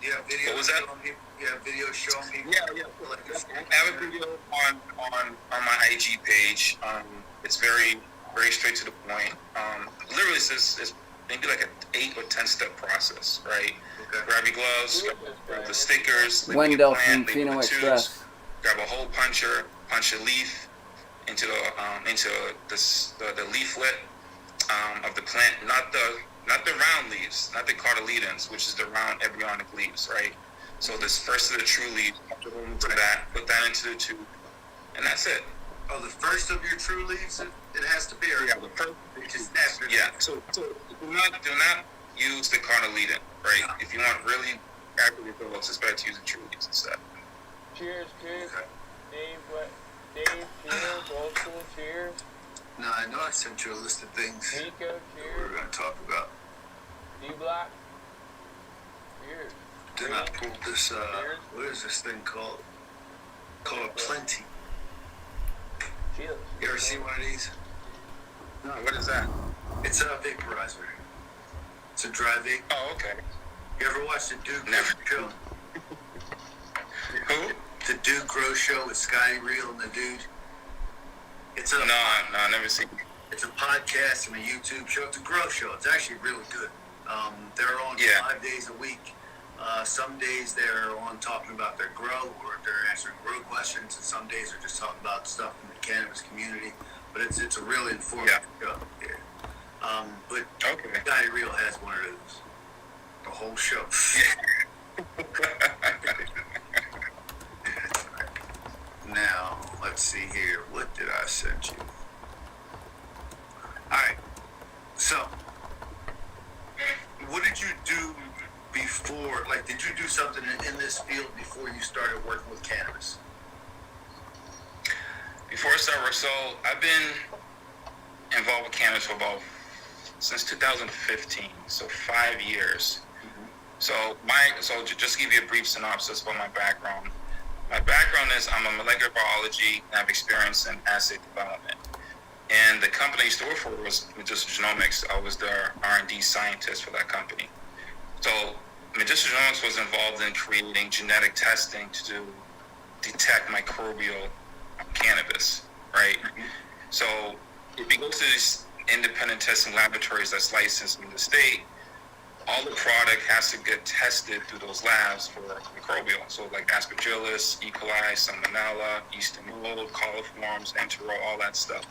Speaker 4: Yeah, video.
Speaker 3: What was that?
Speaker 4: Video showing people.
Speaker 3: Yeah. I have a video on my IG page. It's very, very straight to the point. Literally, it's maybe like an 8 or 10 step process, right? Okay. Grab your gloves, grab the stickers,
Speaker 1: Wendell from Pheno Express.
Speaker 3: Grab a hole puncher, punch a leaf into the leaflet of the plant, not the round leaves, not the cotyledons, which is the round embryonic leaves, right? So this first of the true leaves, put that into the tube, and that's it.
Speaker 4: Oh, the first of your true leaves, it has to be. Or
Speaker 3: yeah, the first. Yeah. So do not use the cotyledon, right? No. If you want really accurate results, it's better to use the true leaves instead.
Speaker 2: Cheers, kids.
Speaker 4: Okay.
Speaker 2: Dave, cheers. Old school, cheers.
Speaker 4: No, I know I sent you a list of things
Speaker 2: Nico,
Speaker 4: that
Speaker 2: cheers.
Speaker 4: we're going to talk about.
Speaker 2: D-Block, cheers.
Speaker 4: Then I pulled this, what is this thing called? Called Plenty.
Speaker 2: Cheers.
Speaker 4: You ever seen one of these?
Speaker 3: No, what is that?
Speaker 4: It's a vaporizer. It's a dry vape.
Speaker 3: Oh, okay.
Speaker 4: You ever watched the Duke
Speaker 3: Never.
Speaker 4: show?
Speaker 3: Who?
Speaker 4: The Duke Grow show with Scotty Real and the dude. It's a
Speaker 3: No, I never seen.
Speaker 4: It's a podcast and a YouTube show. It's a grow show. It's actually really good. They're on
Speaker 3: Yeah.
Speaker 4: 5 days a week. Some days they're on talking about their grow or they're answering grow questions, and some days they're just talking about stuff in the cannabis community. But it's a really informative show. Yeah. But
Speaker 3: Okay.
Speaker 4: Scotty Real has one of those. The whole show. Now, let's see here. What did I send you? Alright. So, what did you do before? Like, did you do something in this field before you started working with cannabis?
Speaker 3: Before I start work, so I've been involved with cannabis for since 2015, so 5 years. So just to give you a brief synopsis about my background. My background is I'm a molecular biology and I have experience in assay development. And the company I used to work for was Medicinal Genomics. I was the R&D scientist for that company. So Medicinal Genomics was involved in creating genetic testing to detect microbial cannabis, right? So if you go to these independent testing laboratories that's licensed in the state, all the product has to get tested through those labs for microbial. So like Aspergillus, E. coli, Salmonella, yeast and mold, coliforms, enteral, all that stuff.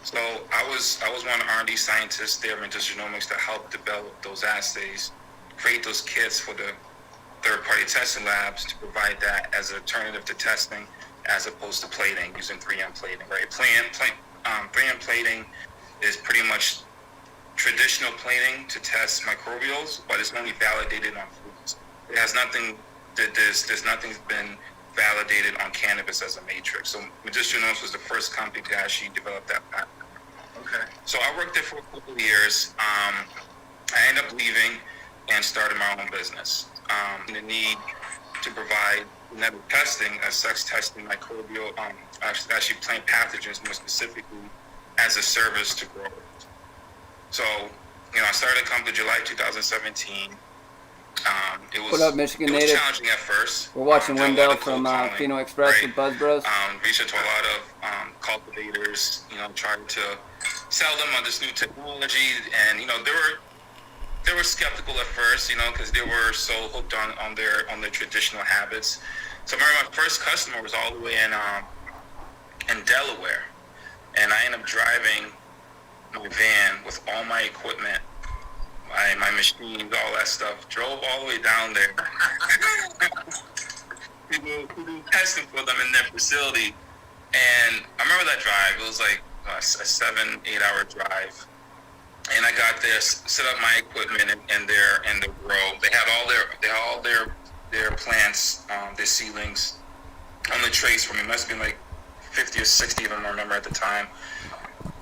Speaker 3: So I was one of the R&D scientists there in genomics to help develop those assays, create those kits for the third-party testing labs to provide that as an alternative to testing, as opposed to plating, using 3M plating, right? 3M plating is pretty much traditional plating to test microbials, but it's only validated on foods. It has nothing. There's nothing's been validated on cannabis as a matrix. So Medicinal Genomics was the first company to actually develop that patent.
Speaker 4: Okay.
Speaker 3: So I worked there for a couple of years. I ended up leaving and started my own business. The need to provide genetic testing, as sex testing, microbial, actually plant pathogens more specifically, as a service to growers. So, I started a company July 2017. It was,
Speaker 1: What up, Michigan
Speaker 3: it was
Speaker 1: native?
Speaker 3: challenging at first.
Speaker 1: We're watching
Speaker 3: Did a lot
Speaker 1: Wendell
Speaker 3: of cold
Speaker 1: from
Speaker 3: calling,
Speaker 1: Pheno Express
Speaker 3: right?
Speaker 1: with Buzz Bros.
Speaker 3: Reached out to a lot of cultivators, trying to sell them on this new technology, and they were skeptical at first, because they were so hooked on their traditional habits. So I remember my first customer was all the way in Delaware, and I ended up driving my van with all my equipment, my machines, all that stuff, drove all the way down there to do testing for them in their facility. And I remember that drive. It was like a 7-8 hour drive. And I got there, set up my equipment in their grow. They had all their plants, their seedlings on the trays for me. It must have been like 50 or 60 of them, I remember at the time.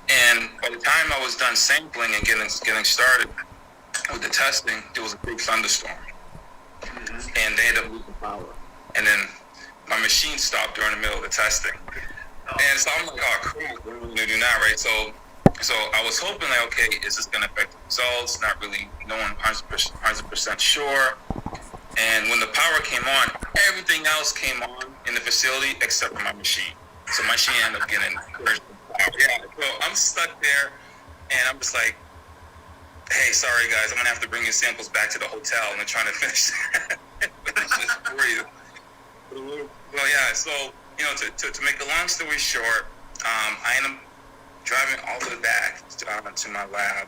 Speaker 3: And by the time I was done sampling and getting started with the testing, there was a big thunderstorm. And they ended up losing power. And then my machine stopped during the middle of the testing. And so I'm like, oh, cool, what are we gonna do now, right? So I was hoping, like, okay, is this gonna affect the results? Not really knowing 100% sure. And when the power came on, everything else came on in the facility except for my machine. So my machine ended up getting power. Yeah, so I'm stuck there, and I'm just like, hey, sorry guys, I'm gonna have to bring your samples back to the hotel, and I'm trying to finish this for you. Well, yeah, so, to make a long story short, I ended up driving all the way back to my lab,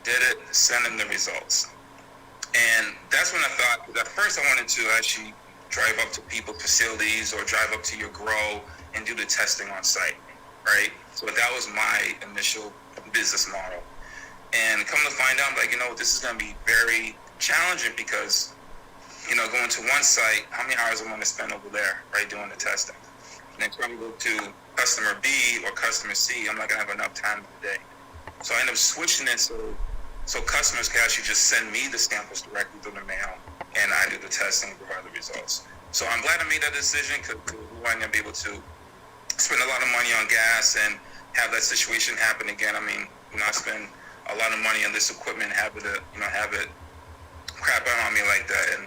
Speaker 3: did it, sent them the results. And that's when I thought, because at first I wanted to actually drive up to people's facilities or drive up to your grow and do the testing on site, right? So that was my initial business model. And come to find out, like, this is going to be very challenging because, going to one site, how many hours am I going to spend over there, right, doing the testing? And then trying to go to customer B or customer C, I'm not going to have enough time in the day. So I ended up switching it so customers can actually just send me the samples directly through the mail, and I do the testing and provide the results. So I'm glad I made that decision because we weren't going to be able to spend a lot of money on gas and have that situation happen again. I mean, I spend a lot of money on this equipment, have it crap out on me like that,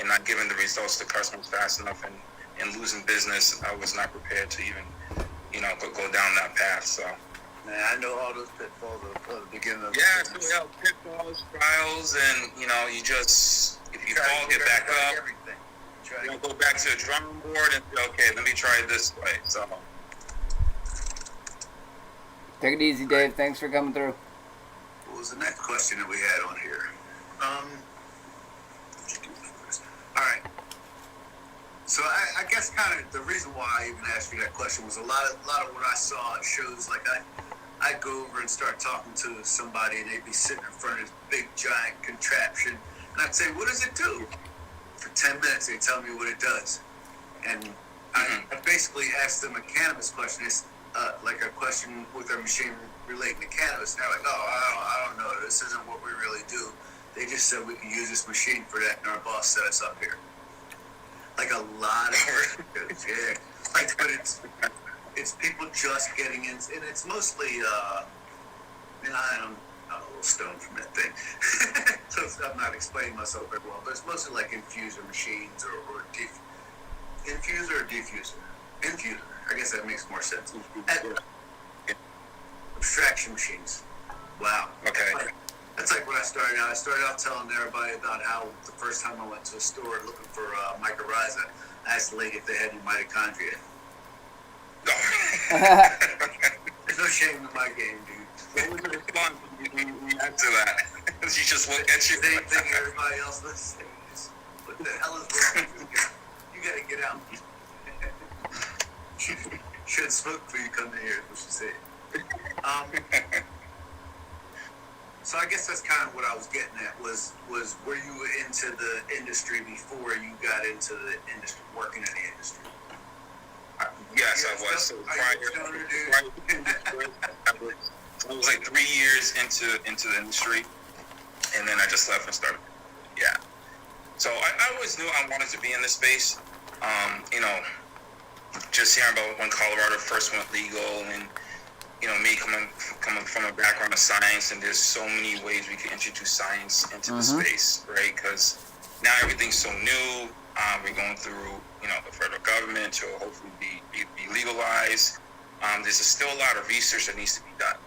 Speaker 3: and not giving the results to customers fast enough, and losing business. I was not prepared to even, go down that path. So.
Speaker 4: Man, I know all those pitfalls of the beginning of
Speaker 3: Yeah,
Speaker 4: the
Speaker 3: so, pitfalls, trials, and you just, if you fall, get back up.
Speaker 4: Everything.
Speaker 3: Go back to the drawing board and say, okay, let me try it this way. So.
Speaker 1: Take it easy, Dave. Thanks for coming through.
Speaker 4: What was the next question that we had on here? All right. So I guess kind of the reason why I even asked you that question was a lot of what I saw at shows. Like I'd go over and start talking to somebody, and they'd be sitting in front of this big giant contraption, and I'd say, "What does it do?" For 10 minutes, they tell me what it does, and I basically asked them a cannabis question. It's like a question with a machine relating to cannabis. And they're like, "Oh, I don't know. This isn't what we really do." They just said we can use this machine for that, and our boss set us up here. Like a lot of yeah. Like, but it's people just getting in, and it's mostly I'm a little stoned from that thing, so I'm not explaining myself very well. But it's mostly like infuser machines or infuser or diffuser. Infuser. I guess that makes more sense. Abstraction machines. Wow.
Speaker 3: Okay.
Speaker 4: That's like when I started out. I started out telling everybody about how the first time I went to a store looking for mycorrhiza, I asked the lady if they had any mitochondria. There's no shame in my game, dude.
Speaker 3: What was the response when you answer that? You just look at you.
Speaker 4: Same thing everybody else was saying. What the hell is wrong with you? You gotta get out. Should smoke before you come in here, is what she said. So I guess that's kind of what I was getting at was were you into the industry before you got into the industry, working in the industry?
Speaker 3: Yes, I was. So I was like 3 years into the industry, and then I just left and started. Yeah. So I always knew I wanted to be in this space. Just hearing about when Colorado first went legal, and me coming from a background of science, and there's so many ways we can introduce science into the space, right? Because now everything's so new. We're going through, the federal government to hopefully be legalized. There's still a lot of research that needs to be done.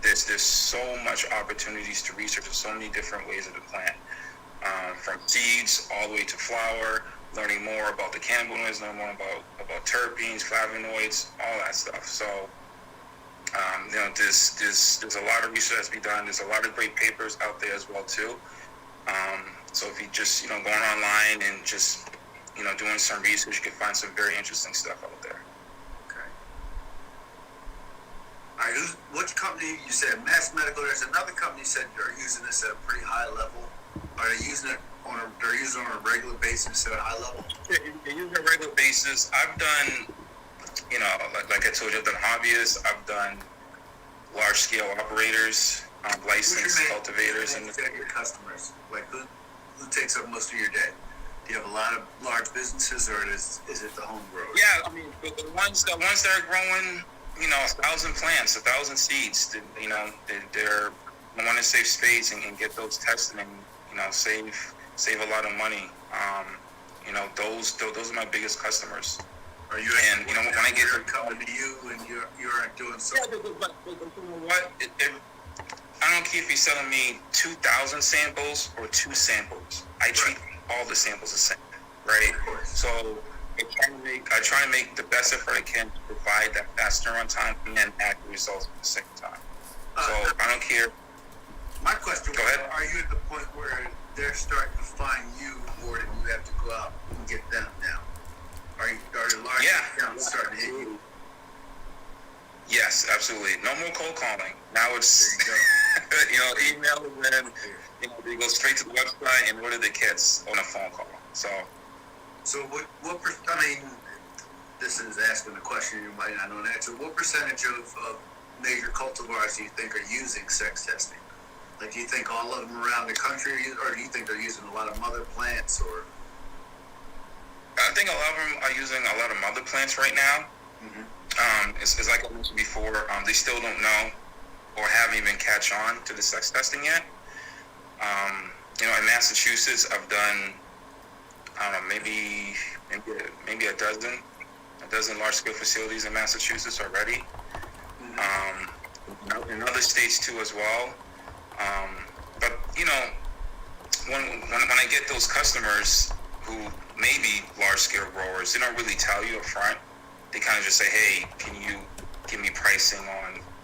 Speaker 3: There's so much opportunities to research. There's so many different ways of the plant, from seeds all the way to flower. Learning more about the cannabinoids, learning more about terpenes, flavonoids, all that stuff. So. There's a lot of research that's been done. There's a lot of great papers out there as well too. So if you just going online and just doing some research, you can find some very interesting stuff out there.
Speaker 4: Okay. All right. Which company you said? Mass Medical. There's another company you said they're using this at a pretty high level. Are they using it they're using it on a regular basis at a high level?
Speaker 3: Yeah, they use it on a regular basis. I've done. Like I told you, I've done hobbyists, I've done large-scale operaters, licensed cultivators, and
Speaker 4: your customers. Like who takes up most of your day? Do you have a lot of large businesses, or is it the home growers?
Speaker 3: Yeah, I mean the ones that are growing, 1,000 plants, 1,000 seeds. They're want to save space and get those tested and save a lot of money. Those are my biggest customers.
Speaker 4: Are you when I get her coming to you and you aren't doing something?
Speaker 3: Yeah, but you know what? I don't care if you're selling me 2,000 samples or 2 samples. I treat all the samples the same, right? So I try to make the best effort I can to provide that fast turnaround time and accurate results at the same time. So I don't care.
Speaker 4: My question
Speaker 3: Go ahead.
Speaker 4: Are you at the point where they're starting to find you more than you have to go out and get them now? Are the large accounts starting to hit you?
Speaker 3: Yes, absolutely. No more cold calling. Now it's email, and then they go straight to the website and order the kits on a phone call. So
Speaker 4: what this is asking a question you might not know an answer. What percentage of major cultivars do you think are using sex testing? Like, do you think all of them around the country, or do you think they're using a lot of mother plants, or?
Speaker 3: I think a lot of them are using a lot of mother plants right now. It's like I mentioned before. They still don't know or haven't even catch on to the sex testing yet. In Massachusetts, I've done, I don't know, maybe a dozen large-scale facilities in Massachusetts already. In other states too as well. But when I get those customers who may be large-scale growers, they don't really tell you up front. They kind of just say, "Hey, can you give me pricing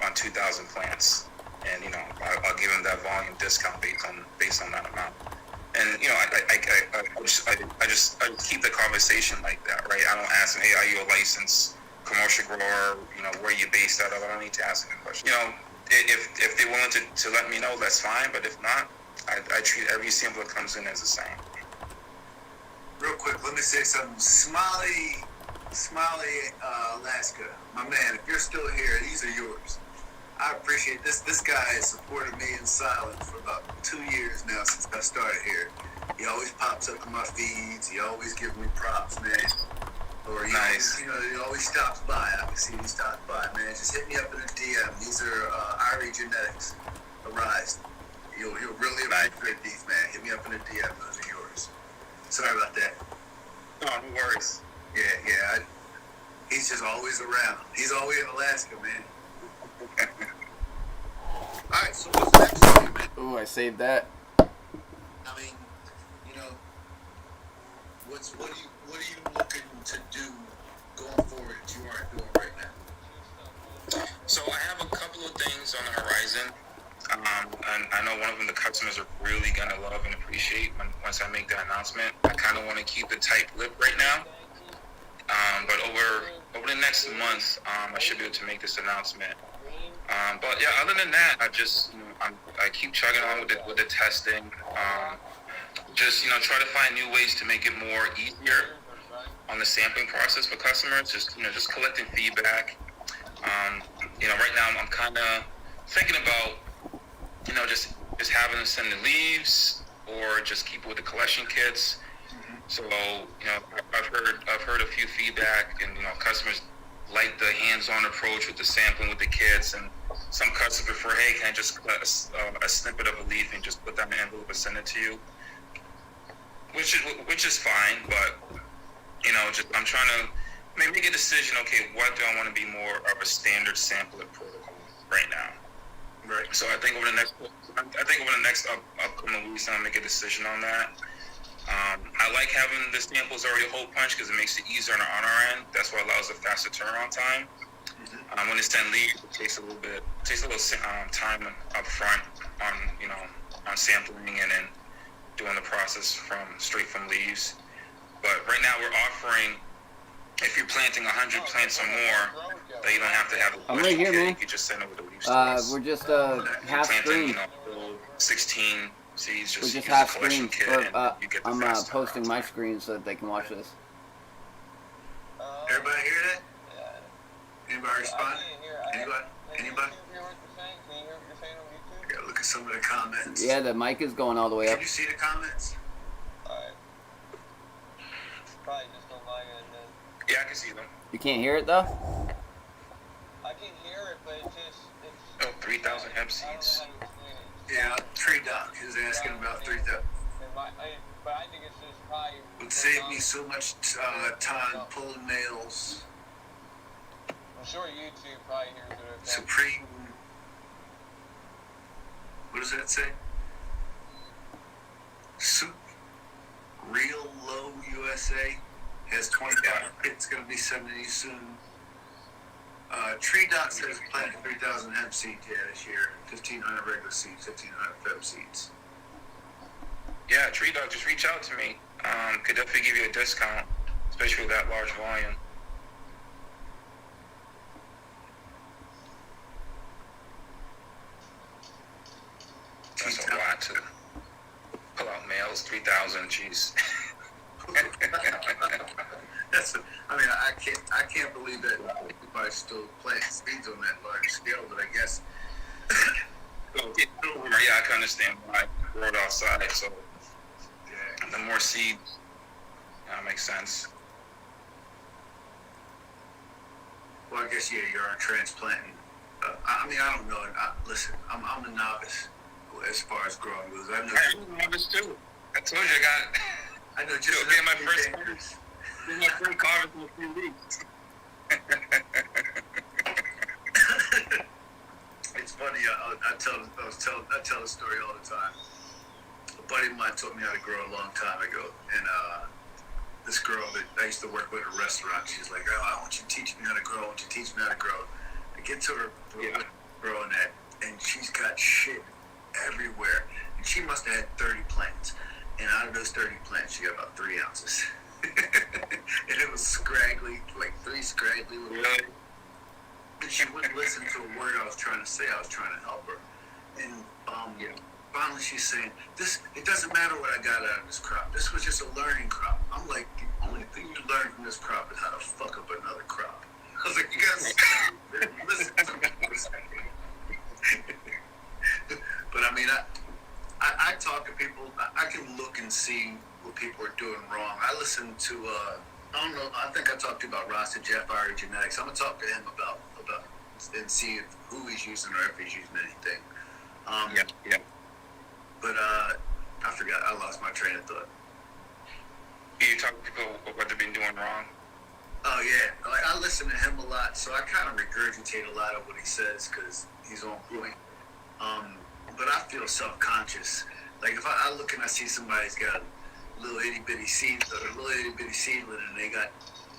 Speaker 3: on 2,000 plants?" And I'll give them that volume discount based on that amount. And I just keep the conversation like that, right? I don't ask them, "Hey, are you a licensed commercial grower? Where are you based out of?" I don't need to ask them a question. If they're willing to let me know, that's fine. But if not, I treat every sample that comes in as the same.
Speaker 4: Real quick, let me say something. Smiley, Alaska, my man, if you're still here, these are yours. I appreciate this. This guy has supported me in silence for about 2 years now since I started here. He always pops up in my feeds. He always gives me props, man. Or
Speaker 3: nice.
Speaker 4: He always stops by. I can see he stops by, man. Just hit me up in a DM. These are Irie Genetics, Arise. You'll really appreciate these, man. Hit me up in a DM. Those are yours. Sorry about that.
Speaker 3: No worries.
Speaker 4: Yeah. He's just always around. He's always in Alaska, man. Alright, so what's next for you, man?
Speaker 1: Ooh, I saved that.
Speaker 4: I mean, what are you looking to do going forward that you aren't doing right now?
Speaker 3: So I have a couple of things on the horizon. And I know one of them the customers are really gonna love and appreciate once I make that announcement. I kind of want to keep it tight-lipped right now. But over the next month, I should be able to make this announcement. But yeah, other than that, I keep chugging on with the testing. Just try to find new ways to make it more easier on the sampling process for customers. Just collecting feedback. Right now I'm kind of thinking about just having them send the leaves or just keep it with the collection kits. So I've heard a few feedback, and customers like the hands-on approach with the sampling with the kits, and some customers prefer, "Hey, can I just collect a snippet of a leaf and just put that in an envelope and send it to you?" Which is fine, but I'm trying to make a decision. Okay, what do I want to be more of a standard sampling protocol right now? Right. So I think over the next upcoming weeks, I'll make a decision on that. I like having the samples already hole punched because it makes it easier on our end. That's what allows a faster turnaround time. When it's 10 leaves, it takes a little time up front on sampling and then doing the process straight from leaves. But right now we're offering, if you're planting 100 plants or more, that you don't have to have a
Speaker 1: I'm right here, man.
Speaker 3: You can just send it with the leaves to us.
Speaker 1: We're just half screen.
Speaker 3: 16 seeds.
Speaker 1: We're just
Speaker 3: use
Speaker 1: half
Speaker 3: a collection
Speaker 1: screen.
Speaker 3: kit and you get the
Speaker 1: I'm
Speaker 3: fast
Speaker 1: posting
Speaker 3: turnaround
Speaker 1: my
Speaker 3: time.
Speaker 1: screen so that they can watch this.
Speaker 4: Everybody hear that?
Speaker 2: Yeah.
Speaker 4: Anybody respond? Anybody?
Speaker 2: Can you hear what you're saying? Can you hear what you're saying on YouTube?
Speaker 4: I gotta look at some of the comments.
Speaker 1: Yeah, the mic is going all the way up.
Speaker 4: Can you see the comments?
Speaker 2: Alright. Probably just on my end then.
Speaker 3: Yeah, I can see them.
Speaker 1: You can't hear it though?
Speaker 2: I can hear it, but it's
Speaker 3: 3,000 hemp
Speaker 2: I don't
Speaker 3: seeds.
Speaker 2: know how to explain it.
Speaker 4: Yeah, Tree Doc is asking about 3,000.
Speaker 2: But I think it's just probably
Speaker 4: Would save me so much time pulling nails.
Speaker 2: I'm sure YouTube probably hears it. Okay.
Speaker 4: Supreme. What does that say? Real Low USA has 25 kits going to be sending you soon. Tree Doc says planted 3,000 hemp seeds this year, 1,500 regular seeds, 1,500 feb seeds.
Speaker 3: Yeah, Tree Dog, just reach out to me. Could definitely give you a discount, especially with that large volume. That's a lot to pull out males, 3,000, jeez.
Speaker 4: I can't believe that anybody still planting seeds on that large scale, but I guess.
Speaker 3: Yeah, I can understand why. Grow it outside, so the more seed, that makes sense.
Speaker 4: Well, I guess, yeah, you are transplanting I mean, I don't know. Listen, I'm a novice as far as growing goes. I know.
Speaker 3: I'm a novice too. I told you
Speaker 4: I know just
Speaker 3: being my first
Speaker 4: harvest.
Speaker 3: Being my first harvest in a few weeks.
Speaker 4: It's funny. I tell a story all the time. A buddy of mine taught me how to grow a long time ago, and this girl that I used to work with at a restaurant, she's like, "Oh, I want you to teach me how to grow. I want you to teach me how to grow." I get to her growing that, and she's got shit everywhere. And she must have had 30 plants, and out of those 30 plants, she got about 3 ounces. And it was scraggly, like 3 scraggly little.
Speaker 3: Really?
Speaker 4: And she wouldn't listen to a word I was trying to say. I was trying to help her, and finally she's saying, it doesn't matter what I got out of this crop. This was just a learning crop. I'm like, the only thing you learn from this crop is how to fuck up another crop. I was like, you guys listen to me for a second. But I mean, I talk to people. I can look and see what people are doing wrong. I listen to, I don't know, I think I talked to you about Rasta Jeff Irie Genetics. I'm going to talk to him about and see who he's using or if he's using anything.
Speaker 3: Yeah.
Speaker 4: But I forgot. I lost my train of thought.
Speaker 3: You talk to people what they've been doing wrong.
Speaker 4: Oh yeah, like I listen to him a lot, so I kind of regurgitate a lot of what he says because he's on point. But I feel self-conscious. Like if I look and I see somebody's got a little itty bitty seedling, and they got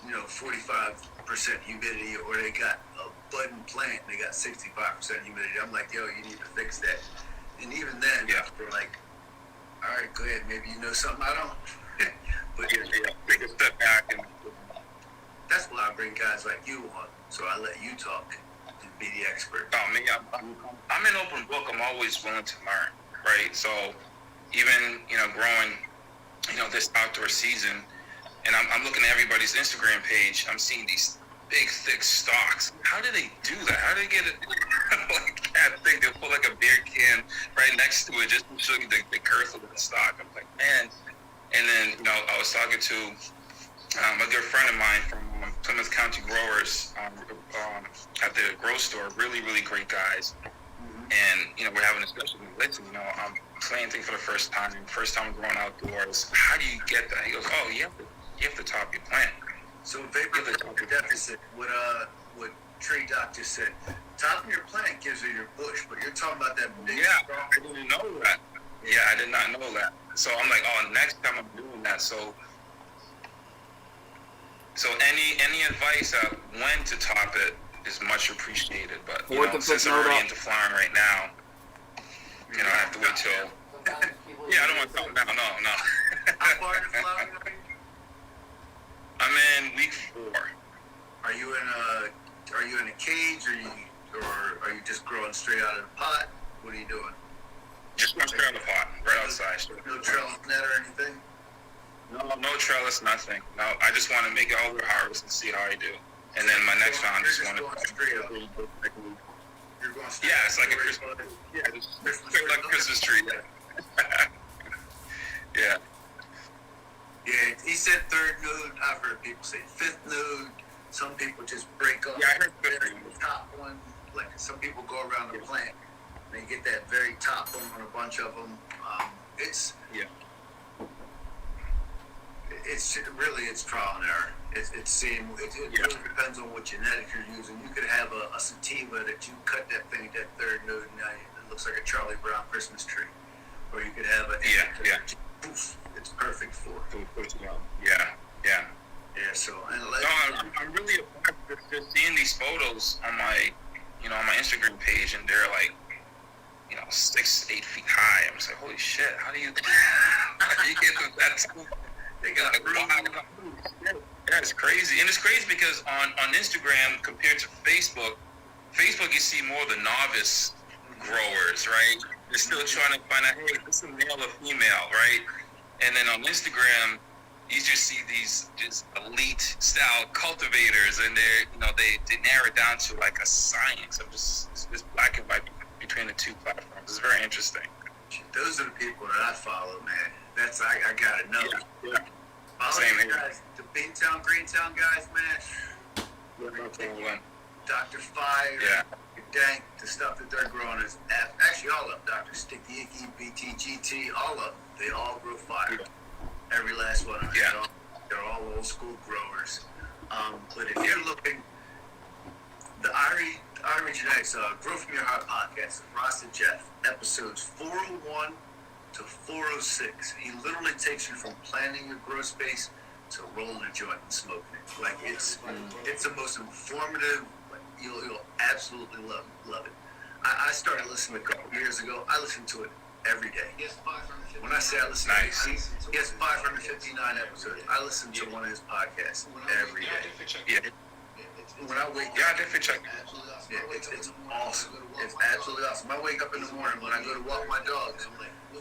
Speaker 4: 45% humidity, or they got a budding plant and they got 65% humidity. I'm like, yo, you need to fix that. And even then, they're like, all right, go ahead. Maybe you know something I don't. But
Speaker 3: Take a step back and.
Speaker 4: That's why I bring guys like you on, so I let you talk and be the expert.
Speaker 3: Oh, me, I'm an open book. I'm always willing to learn, right? So even, growing, this outdoor season, and I'm looking at everybody's Instagram page, I'm seeing these big, thick stalks. How do they do that? How do they get it? Like that thing, they'll put like a beer can right next to it just to show you the girth of the stalk. I'm like, man. And then, I was talking to a good friend of mine from Plymouth County Growers at the grow store. Really, really great guys. And, we're having a discussion. Listen, I'm planting for the first time I'm growing outdoors. How do you get that? He goes, oh, you have to top your plant.
Speaker 4: So vapor deficit, what Tree Doc just said, topping your plant gives you your bush, but you're talking about that big
Speaker 3: I didn't know that. Yeah, I did not know that. So I'm like, oh, next time I'm doing that. So any advice on when to top it is much appreciated. But since I'm already into flowering right now, I have to wait till. I don't want to talk now. No.
Speaker 4: How far into flowering are you?
Speaker 3: I'm in week 4.
Speaker 4: Are you in a cage, or are you just growing straight out of the pot? What are you doing?
Speaker 3: Just straight out of the pot, right outside.
Speaker 4: No trellis net or anything?
Speaker 3: No trellis, nothing. No, I just want to make it over harvest and see how I do. And then my next round, I just want to.
Speaker 4: You're going straight.
Speaker 3: Yeah, it's like a Christmas. Yeah, it's like a Christmas tree. Yeah.
Speaker 4: Yeah, he said 3rd node. I've heard people say 5th node. Some people just break up.
Speaker 3: Yeah, I heard
Speaker 4: the top one. Like some people go around the plant, and they get that very top one on a bunch of them. It's trial and error. It really depends on what genetic you're using. You could have a sativa that you cut that thing at that 3rd node, and now it looks like a Charlie Brown Christmas tree. Or you could have poof, it's perfect for. Yeah. So
Speaker 3: I'm really just seeing these photos on my, on my Instagram page, and they're like, 6-8 feet high. I'm just like, holy shit! How do you get them that tall? They got like, wow. Yeah, it's crazy, and it's crazy because on Instagram compared to Facebook you see more of the novice growers, right? They're still trying to find out, hey, is this a male or female, right? And then on Instagram, you just see these just elite style cultivators, and they narrow it down to like a science of just this black and white between the two platforms. It's very interesting.
Speaker 4: Those are the people that I follow, man. That's I gotta know.
Speaker 3: Yeah.
Speaker 4: Follow
Speaker 3: Same
Speaker 4: you
Speaker 3: here.
Speaker 4: guys, the Beantown, Greentown guys, man. Dr. Fire,
Speaker 3: Yeah.
Speaker 4: Dank, the stuff that they're growing is actually all of them. Dr. Sticky Icky, BTGT, all of them. They all grow fire. Every last one of them.
Speaker 3: Yeah.
Speaker 4: They're all old school growers. But if you're looking, the Irie Genetics Grow From Your Heart podcast, Ross and Jeff, episodes 401 to 406. He literally takes you from planning your grow space to rolling a joint and smoking it. Like it's the most informative. Like, you'll absolutely love it. I started listening a couple years ago. I listen to it every day. When I say I listen to it, he has 559 episodes. I listen to one of his podcasts every day.
Speaker 3: Yeah.
Speaker 4: When I wake
Speaker 3: Yeah, I definitely check.
Speaker 4: yeah, it's awesome. It's absolutely awesome. I wake up in the morning when I go to walk my dogs.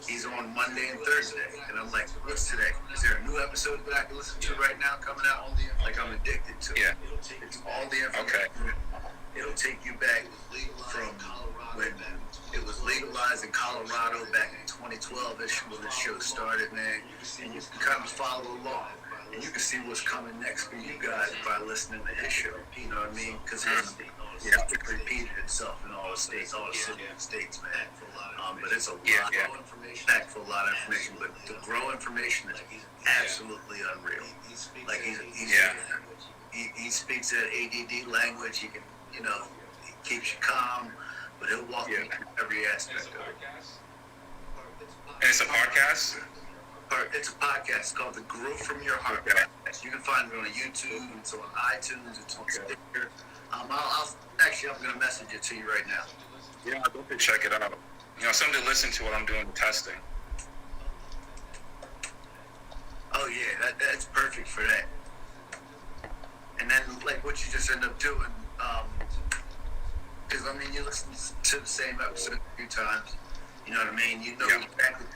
Speaker 4: He's on Monday and Thursday, and I'm like, what's today? Is there a new episode that I can listen to right now coming out? Like I'm addicted to it.
Speaker 3: Yeah.
Speaker 4: It's all the information. It'll take you back from when it was legalized in Colorado back in 2012-ish when the show started, man. And you can kind of follow along. And you can see what's coming next for you guys by listening to his show. You know what I mean? Because it's repeated itself in all the states, all the states, man. But it's a lot of information, packed full, a lot of information. But the grow information is absolutely unreal. Like he speaks that ADD language. He can, he keeps you calm, but he'll walk you through every aspect of it.
Speaker 3: And it's a podcast?
Speaker 4: It's a podcast. It's called the Grow From Your Heart podcast. You can find it on YouTube. It's on iTunes. It's on Stitcher. I'm going to message it to you right now.
Speaker 3: Yeah, I'll definitely check it out. Something to listen to while I'm doing the testing.
Speaker 4: Oh yeah, that's perfect for that. And then like what you just end up doing, because you listen to the same episode a few times. You know what I mean? You know exactly.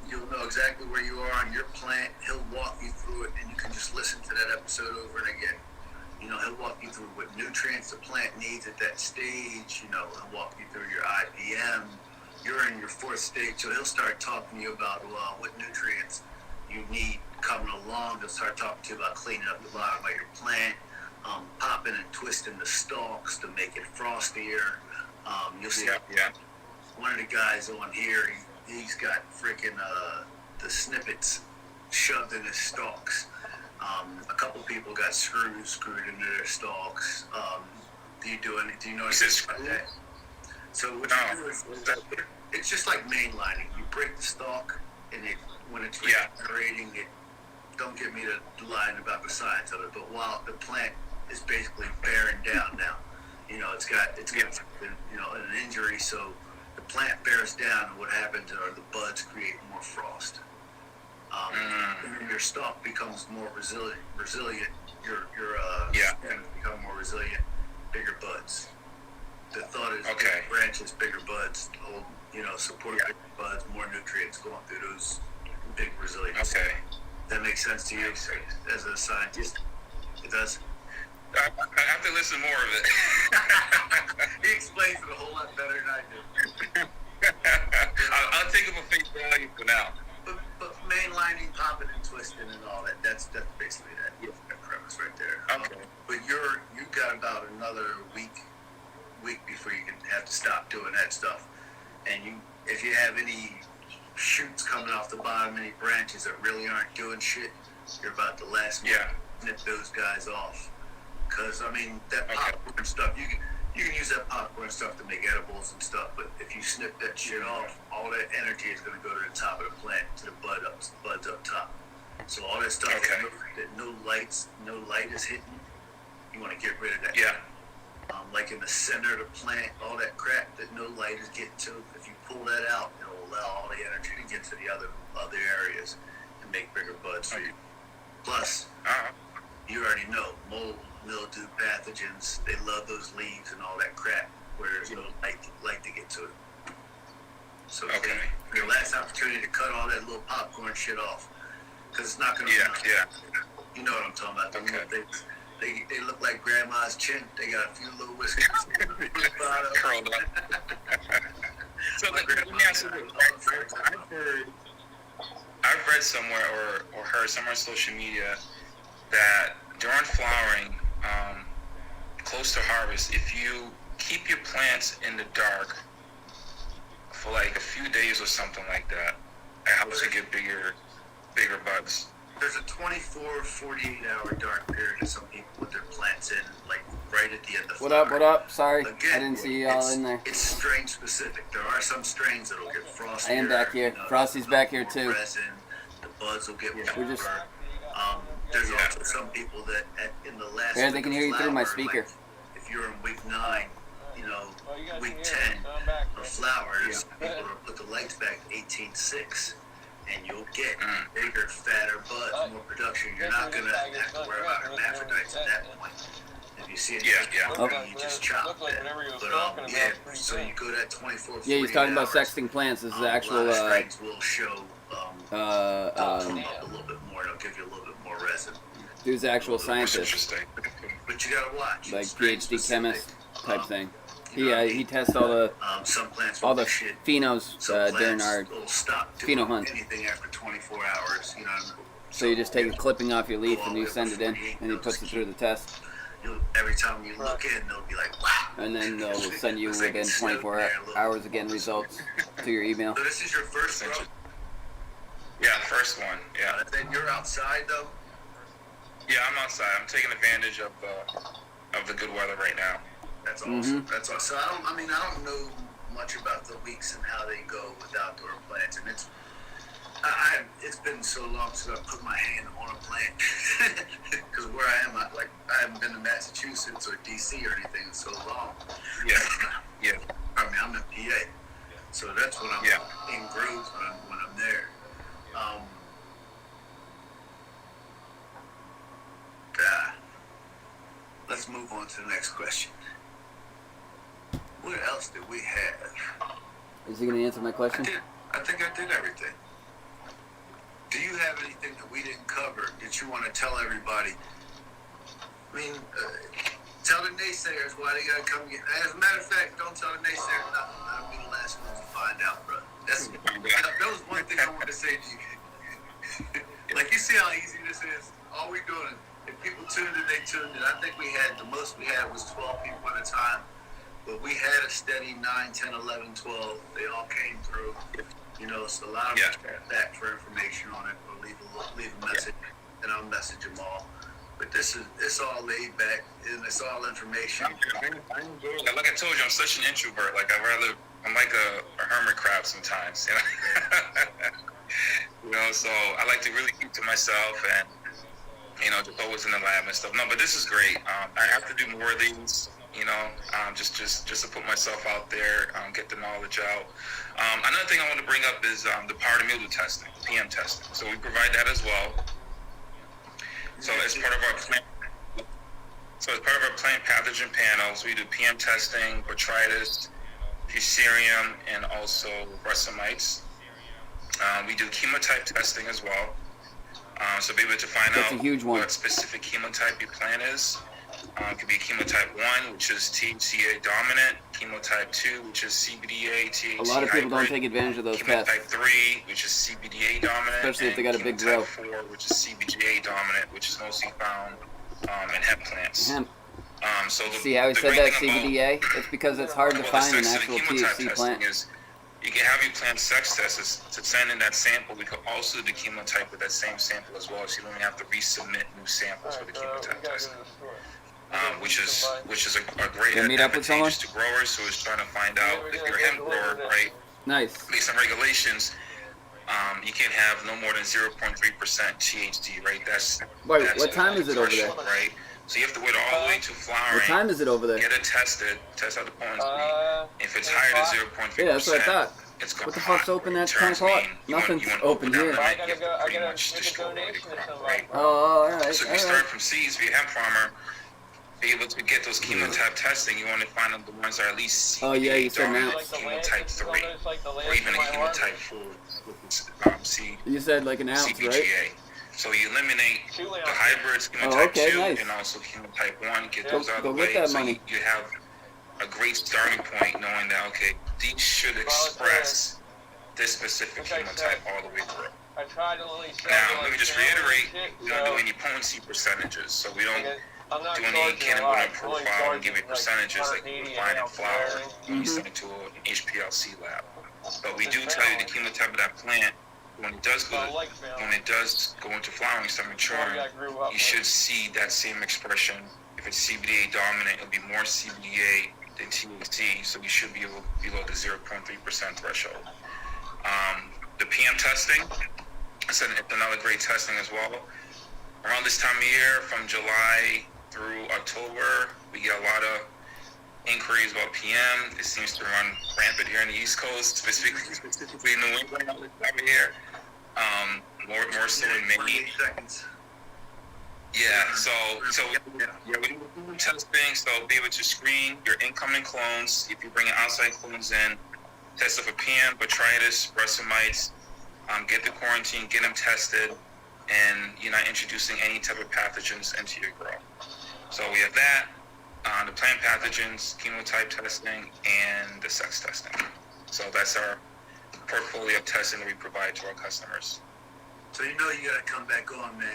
Speaker 4: You'll know exactly where you are on your plant. He'll walk you through it, and you can just listen to that episode over and again. He'll walk you through what nutrients the plant needs at that stage. He'll walk you through your IPM. You're in your fourth stage, so he'll start talking to you about what nutrients you need coming along. He'll start talking to you about cleaning up the bottom of your plant, popping and twisting the stalks to make it frostier. You'll see one of the guys on here, he's got freaking the snippets shoved in his stalks. A couple people got screwed into their stalks. Do you know anything about that? So what you do is, it's just like mainlining. You break the stalk, and when it's regenerating, it don't get me to lying about the science of it, but while the plant is basically bearing down now, it's got an injury, so the plant bears down, and what happens are the buds create more frost. And your stalk becomes more resilient. Your stems become more resilient, bigger buds. The thought is bigger branches, bigger buds, support bigger buds, more nutrients going through those big resilience.
Speaker 3: Okay.
Speaker 4: That makes sense to you as a scientist? It does?
Speaker 3: I have to listen more of it.
Speaker 4: He explains it a whole lot better than I do.
Speaker 3: I'll take it for face value for now.
Speaker 4: But mainlining, popping and twisting and all that, that's basically that premise right there.
Speaker 3: Okay.
Speaker 4: But you got about another week before you can have to stop doing that stuff. And if you have any shoots coming off the bottom, any branches that really aren't doing shit, you're about the last one to nip those guys off. Because that popcorn stuff, you can use that popcorn stuff to make edibles and stuff, but if you snip that shit off, all that energy is going to go to the top of the plant, to the buds up top. So all that stuff that no light is hitting, you want to get rid of that.
Speaker 3: Yeah.
Speaker 4: Like in the center of the plant, all that crap that no light is getting to, if you pull that out, it'll allow all the energy to get to the other areas and make bigger buds for you. Plus, you already know, mold, mildew, pathogens, they love those leaves and all that crap where there's no light to get to it. So your last opportunity to cut all that little popcorn shit off, because it's not going to You know what I'm talking about. They look like grandma's chin. They got a few little whiskers.
Speaker 3: Curled up. So let me ask you this. I've read somewhere or heard somewhere on social media that during flowering, close to harvest, if you keep your plants in the dark for like a few days or something like that, it helps you get bigger buds.
Speaker 4: There's a 24, 48 hour dark period that some people put their plants in, like right at the end of
Speaker 1: What
Speaker 4: flower.
Speaker 1: up? What up? Sorry,
Speaker 4: Again,
Speaker 1: I didn't see you all in there.
Speaker 4: It's strain specific. There are some strains that'll get frosty.
Speaker 1: I am back here. Frosty's back here too.
Speaker 4: Resin, the buds will get
Speaker 1: We're
Speaker 4: warmer.
Speaker 1: just-
Speaker 4: There's also some people that in the last
Speaker 1: Yeah, they can hear you through my
Speaker 4: flower,
Speaker 1: speaker.
Speaker 4: like, if you're in week 9,
Speaker 2: Well, you guys
Speaker 4: week
Speaker 2: can hear
Speaker 4: 10
Speaker 2: me, so I'm back
Speaker 4: of
Speaker 2: here.
Speaker 4: flowers, people will put the lights back to 18.6, and you'll get bigger, fatter buds, more production. You're not going to have to worry about hermaphrodites at that point. If you see it,
Speaker 1: Okay.
Speaker 4: you just chop
Speaker 2: Like
Speaker 4: that.
Speaker 2: whatever he was
Speaker 4: But
Speaker 2: talking
Speaker 4: yeah,
Speaker 2: about pretty
Speaker 4: so
Speaker 2: good.
Speaker 4: you go that 24,
Speaker 1: Yeah, he's talking about
Speaker 4: 48
Speaker 1: sexting plants. This is the
Speaker 4: hours,
Speaker 1: actual
Speaker 4: a lot of strains will show
Speaker 1: uh,
Speaker 4: come up a little bit more. It'll give you a little bit more resin.
Speaker 1: dude's the actual
Speaker 3: That's
Speaker 1: scientist,
Speaker 3: interesting.
Speaker 4: But you gotta watch.
Speaker 1: like
Speaker 4: Strain
Speaker 1: PhD
Speaker 4: specific.
Speaker 1: chemist type thing.
Speaker 4: You know what I
Speaker 1: He
Speaker 4: mean?
Speaker 1: tests all the
Speaker 4: Some plants
Speaker 1: all
Speaker 4: will
Speaker 1: the
Speaker 4: do shit.
Speaker 1: phenos
Speaker 4: Some
Speaker 1: during
Speaker 4: plants
Speaker 1: our.
Speaker 4: will stop doing
Speaker 1: pheno hunt.
Speaker 4: anything after 24 hours.
Speaker 1: So you just take a clipping off your leaf and you send it in, and he puts it through the test,
Speaker 4: Every time you look in, they'll be like, wow.
Speaker 1: and then they'll send you
Speaker 4: Looks like
Speaker 1: again
Speaker 4: it's snowed
Speaker 1: 24
Speaker 4: there a little.
Speaker 1: hours again results to your email.
Speaker 4: So this is your first
Speaker 3: That's
Speaker 4: grow?
Speaker 3: Yeah, the first one. Yeah.
Speaker 4: Then you're outside though?
Speaker 3: Yeah, I'm outside. I'm taking advantage of the good weather right now.
Speaker 4: That's awesome. That's awesome. So I don't know much about the weeks and how they go with outdoor plants, and it's been so long since I put my hand on a plant. Because where I am, I haven't been to Massachusetts or DC or anything in so long.
Speaker 3: Yeah. Yeah.
Speaker 4: I mean, I'm in PA, so that's when I'm in grooves when I'm there. Let's move on to the next question. What else did we have?
Speaker 1: Is he going to answer my question?
Speaker 4: I think I did everything. Do you have anything that we didn't cover that you want to tell everybody? I mean, tell the naysayers why they gotta come get. As a matter of fact, don't tell the naysayers nothing. That'll be the last one to find out, bro. That was one thing I wanted to say to you. Like, you see how easy this is? All we doing, if people tuned in, they tuned in. I think the most we had was 12 people at a time. But we had a steady 9, 10, 11, 12. They all came through. So a lot of us got back for information on it, or leave a message, and I'll message them all. But it's all laid back, and it's all information.
Speaker 3: Like I told you, I'm such an introvert. Like I'm like a hermit crab sometimes. So I like to really keep to myself, and just always in the lab and stuff. No, but this is great. I have to do more of these. Just to put myself out there, get the knowledge out. Another thing I want to bring up is the powdered mildew testing, PM testing. So we provide that as well. So as part of our plant pathogen panels, we do PM testing, botrytis, fusarium, and also racemites. We do chemotype testing as well. So be able to find
Speaker 1: That's a huge one.
Speaker 3: what specific chemotype your plant is. It could be chemotype 1, which is THCA dominant, chemotype 2, which is CBDA, THC
Speaker 1: A lot of people don't
Speaker 3: hybrid,
Speaker 1: take advantage of those tests.
Speaker 3: chemotype 3, which is CBDA dominant,
Speaker 1: Especially if they got a big
Speaker 3: chemotype
Speaker 1: grow.
Speaker 3: 4, which is CBGA dominant, which is mostly found in hemp plants.
Speaker 1: Hemp.
Speaker 3: So
Speaker 1: See how he
Speaker 3: the
Speaker 1: said
Speaker 3: great
Speaker 1: that,
Speaker 3: thing about-
Speaker 1: CBDA? It's because it's hard to
Speaker 3: well,
Speaker 1: find
Speaker 3: the
Speaker 1: an
Speaker 3: sex
Speaker 1: actual
Speaker 3: and chemotype
Speaker 1: THC
Speaker 3: testing
Speaker 1: plant.
Speaker 3: is you can have your plant sex test to send in that sample. We could also do the chemotype with that same sample as well, so you don't have to resubmit new samples for the chemotype testing. Which is a great
Speaker 1: You meet up with someone?
Speaker 3: advantage to growers who is trying to find out if you're a hemp grower, right?
Speaker 1: Nice.
Speaker 3: Based on regulations, you can't have no more than 0.3% THD, right? That's
Speaker 1: What time is it over there?
Speaker 3: threshold, right? So you have to wait all the way to flowering.
Speaker 1: What time is it over there?
Speaker 3: Get it tested, test out the potency. If it's higher than 0.3%,
Speaker 1: Yeah, that's what I thought.
Speaker 3: it's gone.
Speaker 1: What the fuck's open at 10 o'clock? Nothing's open here.
Speaker 2: I gotta make a donation to somebody.
Speaker 1: Oh, alright,
Speaker 3: So if you start
Speaker 1: alright.
Speaker 3: from seeds, be a hemp farmer, be able to get those chemotype testing, you want to find out the ones that are at least
Speaker 1: Oh, yeah, you said
Speaker 3: dominant,
Speaker 1: now.
Speaker 3: chemotype 3, or even a chemotype 4 with C,
Speaker 1: You said like an ounce, right?
Speaker 3: CBGA. So you eliminate the hybrids, chemotype
Speaker 1: Oh, okay,
Speaker 3: 2,
Speaker 1: nice.
Speaker 3: and also chemotype 1, get
Speaker 1: Go-
Speaker 3: those out of
Speaker 1: go
Speaker 3: the
Speaker 1: get
Speaker 3: way.
Speaker 1: that
Speaker 3: So
Speaker 1: money.
Speaker 3: you have a great starting point knowing that, okay, these should express this specific chemotype all the way through.
Speaker 2: I tried to at least
Speaker 3: Now, let me just reiterate, we don't do any potency percentages, so we don't
Speaker 2: I'm not
Speaker 3: doing a
Speaker 2: charging a
Speaker 3: cannabinoid
Speaker 2: lot. I'm only
Speaker 3: profile and give you
Speaker 2: charging
Speaker 3: percentages like
Speaker 2: 180
Speaker 3: you find in
Speaker 2: an ounce,
Speaker 3: flour
Speaker 2: you know what I
Speaker 3: when you send it to an HPLC lab. But we do tell you the chemotype of that plant, when it does go, when it does go into flowering, start maturing, you should see that same expression. If it's CBDA dominant, it'll be more CBDA than THC, so we should be below the 0.3% threshold. The PM testing, it's another great testing as well. Around this time of year, from July through October, we get a lot of inquiries about PM. It seems to run rampant here on the East Coast, specifically in New England this time of year. More so in May.
Speaker 4: 28 seconds.
Speaker 3: Yeah, so we do testing, so be able to screen your incoming clones. If you bring outside clones in, test it for PM, botrytis, brestomites, get the quarantine, get them tested, and you're not introducing any type of pathogens into your grow. So we have that, the plant pathogens, chemotype testing, and the sex testing. So that's our portfolio of testing that we provide to our customers.
Speaker 4: So you know you gotta come back on, man.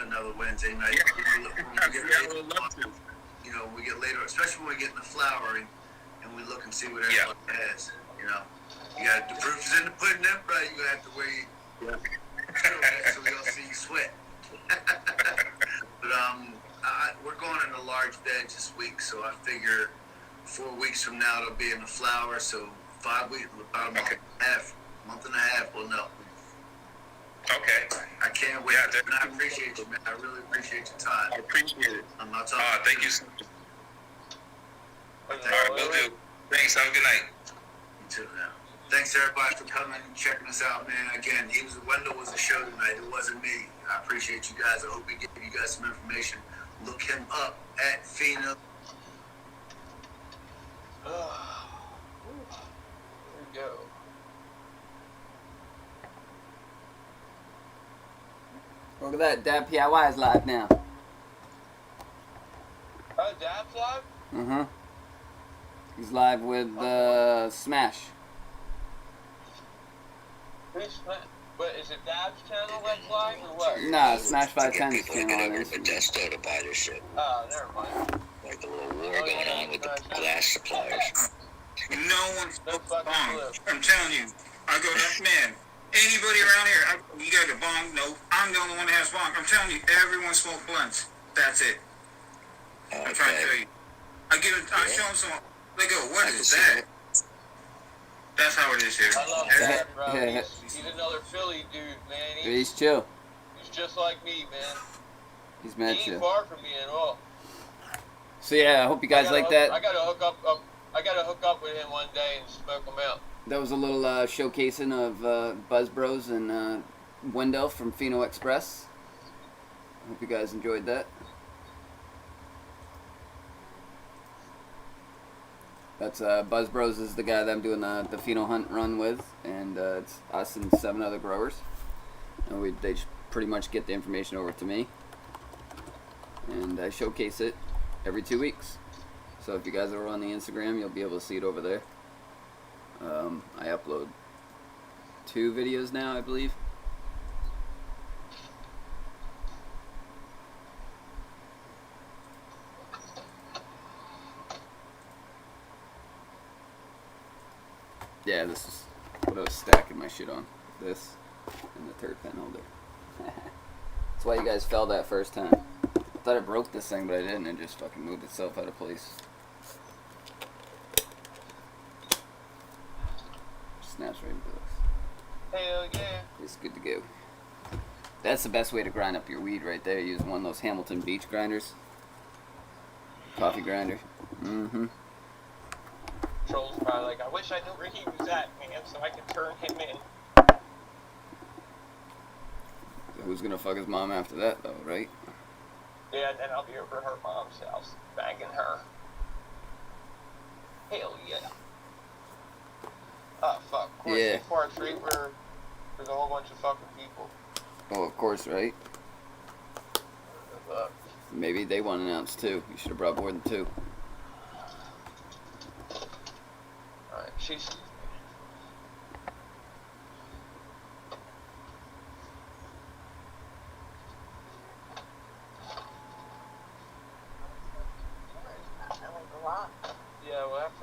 Speaker 4: Another Wednesday night. You know, we get later, especially when we get in the flowering, and we look and see what everyone has. You know, you got the proof is in the pudding, then, brother. You have to wear your so we don't see you sweat. But we're going in a large veg this week, so I figure 4 weeks from now it'll be in the flower. So 5 weeks, about a month and a half, we'll know.
Speaker 3: Okay.
Speaker 4: I can't wait. Yeah, and I appreciate you, man. I really appreciate your time.
Speaker 3: I appreciate it.
Speaker 4: I'm not talking.
Speaker 3: Thank you so much. All right, will do. Thanks. Have a good night.
Speaker 4: You too, now. Thanks everybody for coming and checking us out, man. Again, Wendell was a show tonight. It wasn't me. I appreciate you guys. I hope we gave you guys some information. Look him up at Fina.
Speaker 2: Here we go.
Speaker 1: Look at that, Dab PIY is live now.
Speaker 2: Oh, Dab's live?
Speaker 1: Mm-hmm. He's live with Smash.
Speaker 2: Who's Smash? But is it Dab's channel that's live or what?
Speaker 1: Nah, Smash 510's
Speaker 5: people to
Speaker 1: channel
Speaker 5: get
Speaker 1: on
Speaker 5: over to
Speaker 1: Instagram.
Speaker 5: Modesto to buy their shit.
Speaker 2: Oh, never mind.
Speaker 5: Like a little war going on with the glass suppliers.
Speaker 3: No one's
Speaker 2: No fucking clue.
Speaker 3: I'm telling you. I go, man, anybody around here, you got a bong? No, I'm the only one that has bong. I'm telling you, everyone smoke blunts. That's it. I'm trying to tell you. I show them some. They go, what is that? That's how it is here.
Speaker 2: I love Dab, bro. He's another Philly dude, man.
Speaker 1: He's chill.
Speaker 2: He's just like me, man.
Speaker 1: He's mad
Speaker 2: He ain't
Speaker 1: chill.
Speaker 2: far from me at all.
Speaker 1: So yeah, I hope you guys like that.
Speaker 2: I gotta hook up with him one day and smoke him out.
Speaker 1: That was a little showcasing of Buzz Bros and Wendell from Pheno Express. I hope you guys enjoyed that. That's Buzz Bros is the guy that I'm doing the Pheno Hunt run with, and it's us and 7 other growers. And they just pretty much get the information over to me, and I showcase it every 2 weeks. So if you guys are on the Instagram, you'll be able to see it over there. I upload 2 videos now, I believe. Yeah, this is what I was stacking my shit on. This and the third pen holder. That's why you guys fell that first time. I thought I broke this thing, but I didn't. It just fucking moved itself out of place. Snaps right into this.
Speaker 2: Hell yeah.
Speaker 1: It's good to go. That's the best way to grind up your weed right there. Use one of those Hamilton Beach grinders. Coffee grinder. Mm-hmm.
Speaker 2: Troll's probably like, I wish I knew where he was at, man, so I could turn him in.
Speaker 1: Who's gonna fuck his mom after that, though, right?
Speaker 2: Yeah, then I'll be over at her mom's house, banging her. Hell yeah. Oh, fuck. Of course,
Speaker 1: Yeah.
Speaker 2: Far Street where there's a whole bunch of fucking people.
Speaker 1: Oh, of course, right?
Speaker 2: Fuck.
Speaker 1: Maybe they want an ounce, too. You should have brought more than 2.
Speaker 2: Alright, she's...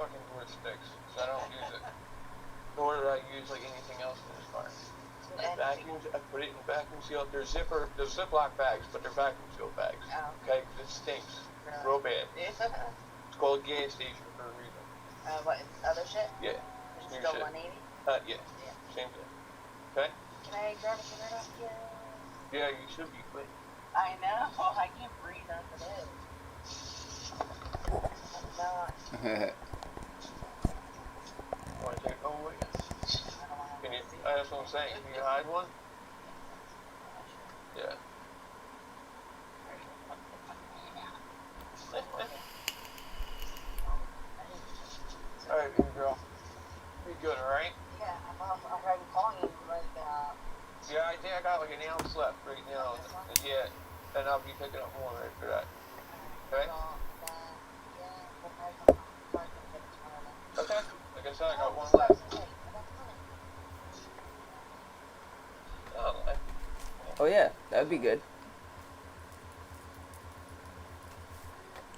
Speaker 2: fucking door sticks, so I don't use it. Nor do I use like anything else in this car. Vacuums, I put it in vacuum seal. They're Ziploc bags, but they're vacuum seal bags.
Speaker 6: Oh.
Speaker 2: Okay, 'cause it stinks real bad. It's called a gas station for a reason.
Speaker 6: What, other shit?
Speaker 2: Yeah.
Speaker 6: Is
Speaker 2: New
Speaker 6: it still
Speaker 2: shit.
Speaker 6: 180?
Speaker 2: Yeah.
Speaker 6: Yeah.
Speaker 2: Same thing. Okay?
Speaker 6: Can I grab a cigarette off you?
Speaker 2: Yeah, you should be quick.
Speaker 6: I know. I can't breathe as it is. I'm not.
Speaker 2: Want to take? Oh wait.
Speaker 6: I don't want
Speaker 2: Can you?
Speaker 6: to see.
Speaker 2: That's what I'm saying. Can you hide one? Yeah. All right, baby girl. You good, all right?
Speaker 6: Yeah, I'm calling you like,
Speaker 2: Yeah, I think I got like an ounce left right now. Yeah, and I'll be picking up more right for that. Okay? Okay. Like I said, I got one left. Oh,
Speaker 1: Oh yeah, that'd be good.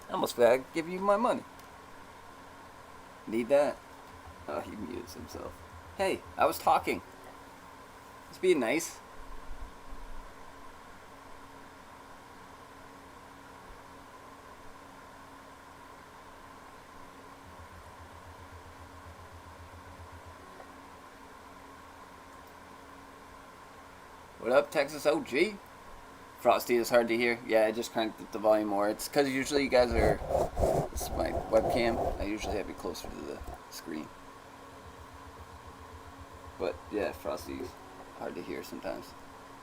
Speaker 1: I almost forgot to give you my money. Need that? Oh, he mutes himself. Hey, I was talking. Just being nice. What up, Texas OG? Frosty is hard to hear. Yeah, I just cranked up the volume more. It's because usually you guys are... This is my webcam. I usually have it closer to the screen. But yeah, Frosty's hard to hear sometimes.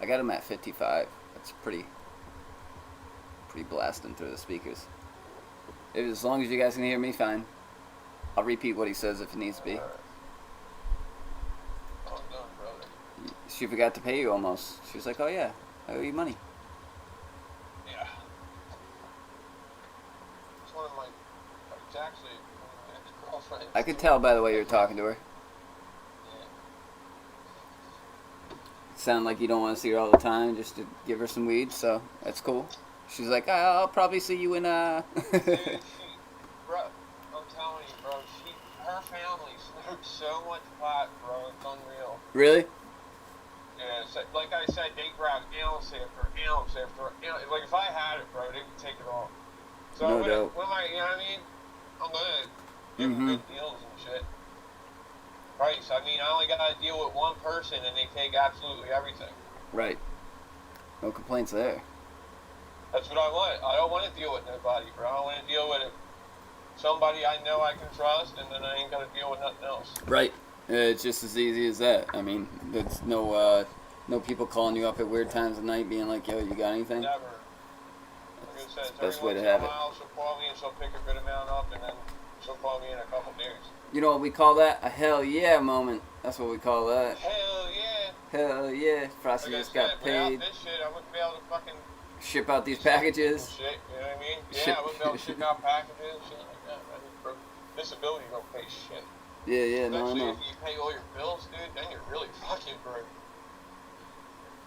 Speaker 1: I got him at 55. That's pretty blasting through the speakers. As long as you guys can hear me, fine. I'll repeat what he says if it needs to be.
Speaker 2: well done, brother.
Speaker 1: She forgot to pay you almost. She was like, oh yeah, I owe you money.
Speaker 2: Yeah. It's one of my... It's actually one of my ex-girlfriends.
Speaker 1: I could tell by the way you're talking to her.
Speaker 2: Yeah.
Speaker 1: Sound like you don't want to see her all the time, just to give her some weed, so that's cool. She's like, I'll probably see you in,
Speaker 2: Dude, bro, I'm telling you, bro, her family smoked so much pot, bro, it's unreal.
Speaker 1: Really?
Speaker 2: Yeah, so, like I said, they grab ounce after ounce after ounce. Like, if I had it, bro, they would take it all. So,
Speaker 1: No
Speaker 2: when,
Speaker 1: doubt.
Speaker 2: when I, you know what I mean? I'm gonna give them good deals and shit. Price, I mean, I only gotta deal with one person and they take absolutely everything.
Speaker 1: Right. No complaints there.
Speaker 2: That's what I want. I don't want to deal with nobody, bro. I want to deal with somebody I know I can trust, and then I ain't got to deal with nothing else.
Speaker 1: Right. It's just as easy as that. I mean, there's no people calling you up at weird times of night being like, yo, you got anything?
Speaker 2: Never. Like I said,
Speaker 1: It's the best way
Speaker 2: every
Speaker 1: to
Speaker 2: once
Speaker 1: have
Speaker 2: in a
Speaker 1: it.
Speaker 2: while she'll call me and she'll pick a good amount up, and then she'll call me in a couple days.
Speaker 1: You know what we call that? A hell yeah moment. That's what we call that.
Speaker 2: Hell yeah.
Speaker 1: Hell yeah. Frosty
Speaker 2: Like I
Speaker 1: just
Speaker 2: said,
Speaker 1: got
Speaker 2: without
Speaker 1: paid.
Speaker 2: this shit, I wouldn't be able to fucking
Speaker 1: Ship out these packages.
Speaker 2: shit, you know what I mean? Yeah,
Speaker 1: Ship-
Speaker 2: I wouldn't be able to ship out packages, shit like that. I mean, for disability don't pay shit.
Speaker 1: Yeah, no, I
Speaker 2: Especially
Speaker 1: know.
Speaker 2: if you pay all your bills, dude, then you're really fucking broke.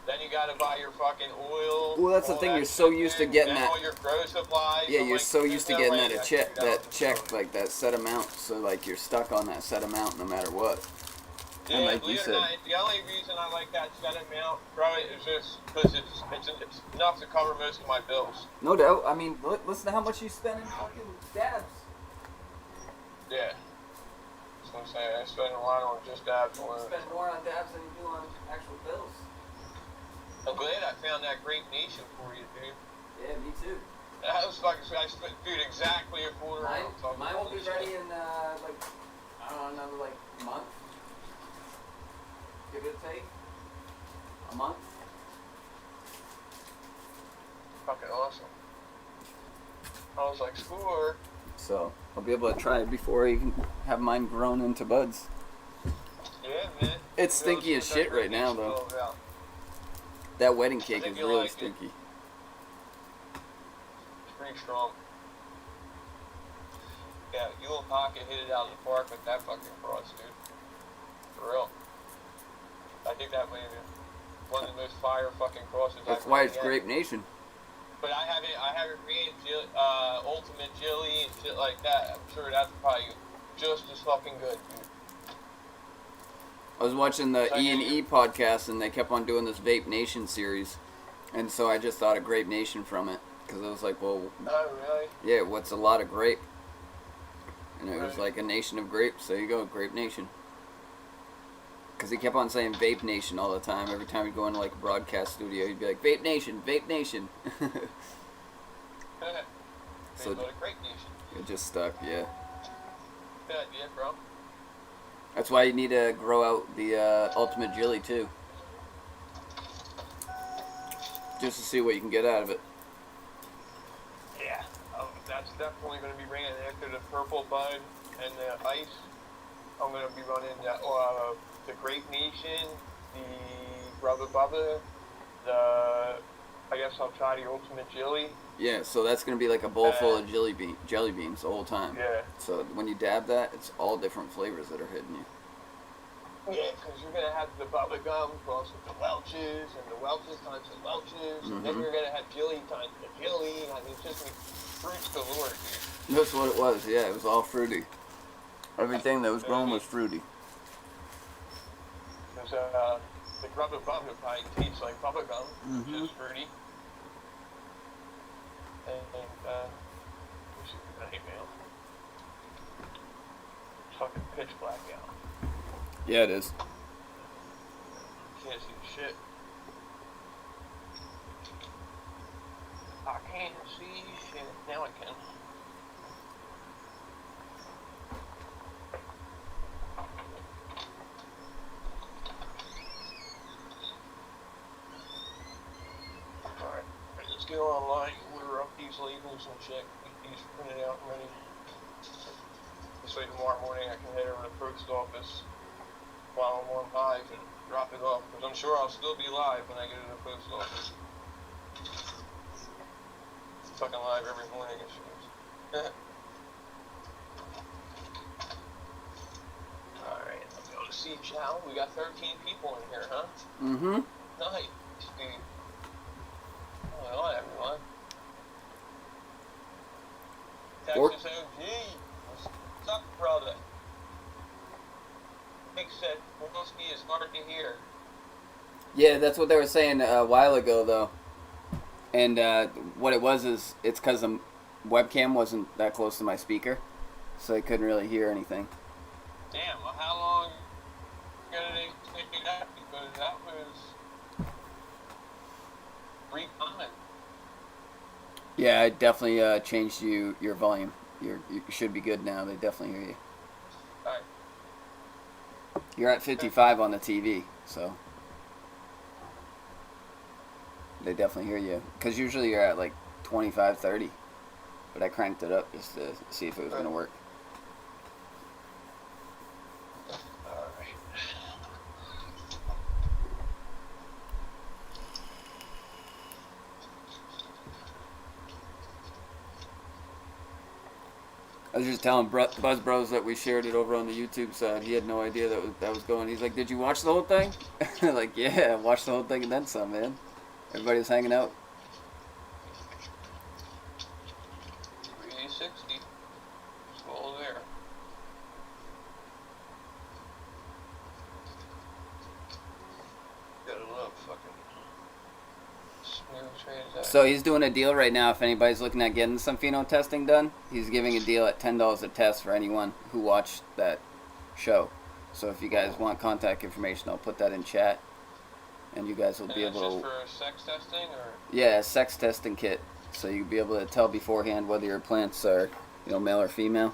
Speaker 2: Then you gotta buy your fucking oil.
Speaker 1: Well, that's the
Speaker 2: all
Speaker 1: thing,
Speaker 2: that
Speaker 1: you're so
Speaker 2: shit,
Speaker 1: used to
Speaker 2: dude,
Speaker 1: getting
Speaker 2: then
Speaker 1: that-
Speaker 2: all your grow supplies.
Speaker 1: Yeah,
Speaker 2: I'm
Speaker 1: you're
Speaker 2: like,
Speaker 1: so
Speaker 2: there's
Speaker 1: used to
Speaker 2: no
Speaker 1: getting
Speaker 2: way
Speaker 1: that a
Speaker 2: I
Speaker 1: check,
Speaker 2: can do
Speaker 1: that check, like that set amount. So like you're stuck on that set amount no matter what.
Speaker 2: Yeah,
Speaker 1: And like you
Speaker 2: believe it or
Speaker 1: said,
Speaker 2: not, the only reason I like that set amount, bro, is just because it's enough to cover most of my bills.
Speaker 1: no doubt. I mean, listen to how much you spend in fucking dabs.
Speaker 2: Yeah. So I'm saying I spend a lot on just dabs
Speaker 1: You
Speaker 2: alone.
Speaker 1: spend more on dabs than you do on actual bills.
Speaker 2: I'm glad I found that great nation for you, dude.
Speaker 1: Yeah, me too.
Speaker 2: That was like I spent, dude, exactly a quarter
Speaker 1: Mine,
Speaker 2: ounce. I was
Speaker 1: mine
Speaker 2: like,
Speaker 1: will be
Speaker 2: holy shit.
Speaker 1: ready in like I don't know, another like month. Give it a take. A month.
Speaker 2: Fucking awesome. I was like, score.
Speaker 1: So I'll be able to try it before I can have mine grown into buds.
Speaker 2: Yeah, man.
Speaker 1: It's stinky as shit right now, though. That wedding cake
Speaker 2: think
Speaker 1: is
Speaker 2: you'll
Speaker 1: really
Speaker 2: like it.
Speaker 1: stinky.
Speaker 2: It's pretty strong. Yeah, you and Pocket hit it out of the park with that fucking cross, dude. For real. I think that may be one of the most fire fucking crosses
Speaker 1: That's
Speaker 2: I've
Speaker 1: why
Speaker 2: ever
Speaker 1: it's
Speaker 2: had.
Speaker 1: Grape Nation.
Speaker 2: But I have it made Ultimate Jilly and shit like that. I'm sure that's probably just as fucking good, dude.
Speaker 1: I was watching the E&E podcast, and they kept on doing this Vape Nation series, and so I just thought of Grape Nation from it, because I was like, well,
Speaker 2: Oh, really?
Speaker 1: yeah, what's a lot of grape? And it was
Speaker 2: Right.
Speaker 1: like a nation of grapes. There you go, Grape Nation. Because he kept on saying Vape Nation all the time. Every time he'd go into like a broadcast studio, he'd be like, Vape Nation, Vape Nation.
Speaker 2: So, go to Great Nation.
Speaker 1: It just stuck, yeah.
Speaker 2: Good idea, bro.
Speaker 1: That's why you need to grow out the Ultimate Jilly too. Just to see what you can get out of it.
Speaker 2: Yeah. That's definitely going to be bringing after the Purple Bud and the Ice. I'm going to be running the Grape Nation, the Rubber Bubba, I guess I'll try the Ultimate Jilly.
Speaker 1: Yeah, so that's going to be like a bowl full of jelly beans the whole time.
Speaker 2: Yeah.
Speaker 1: So when you dab that, it's all different flavors that are hitting you.
Speaker 2: Yeah, because you're going to have the bubble gum plus with the Welches, and the Welches times the Welches, and then you're going to have Jilly times the Jilly. I mean, it's just like fruits galore, dude.
Speaker 1: That's what it was, yeah. It was all fruity. Everything that was grown was fruity.
Speaker 2: Because the Rubber Bubba probably tastes like bubble gum, which is fruity. What's it right now? It's fucking pitch black out.
Speaker 1: Yeah, it is.
Speaker 2: Can't see shit. I can't see shit. Now I can. Alright, let's go online, order up these labels and shit, get these printed out and ready. This way tomorrow morning I can head over to the post office while I'm on live and drop it off, because I'm sure I'll still be live when I get to the post office. Fucking live every morning, it seems. Alright, let's go to see Chow. We got 13 people in here, huh?
Speaker 1: Mm-hmm.
Speaker 2: Nice, dude. Hello, everyone. Texas OG. What's up, brother? Nick said, Wolski is hard to hear.
Speaker 1: Yeah, that's what they were saying a while ago, though. And what it was is it's because the webcam wasn't that close to my speaker, so I couldn't really hear anything.
Speaker 2: Damn, well, how long did it take that? Because that was 3 comments.
Speaker 1: Yeah, I definitely changed your volume. You should be good now. They definitely hear you.
Speaker 2: Alright.
Speaker 1: You're at 55 on the TV, so they definitely hear you. Because usually you're at like 25, 30. But I cranked it up just to see if it was going to work.
Speaker 2: Alright.
Speaker 1: I was just telling Buzz Bros that we shared it over on the YouTube side. He had no idea that was going. He's like, "Did you watch the whole thing?" Like, yeah, I watched the whole thing and then some, man. Everybody was hanging out.
Speaker 2: 360. It's all there. Gotta love fucking smooth transaction.
Speaker 1: So he's doing a deal right now. If anybody's looking at getting some pheno testing done, he's giving a deal at $10 a test for anyone who watched that show. So if you guys want contact information, I'll put that in chat, and you guys will be
Speaker 2: And
Speaker 1: able
Speaker 2: it's
Speaker 1: to.
Speaker 2: just for sex testing, or?
Speaker 1: Yeah, a sex testing kit. So you'll be able to tell beforehand whether your plants are, male or female.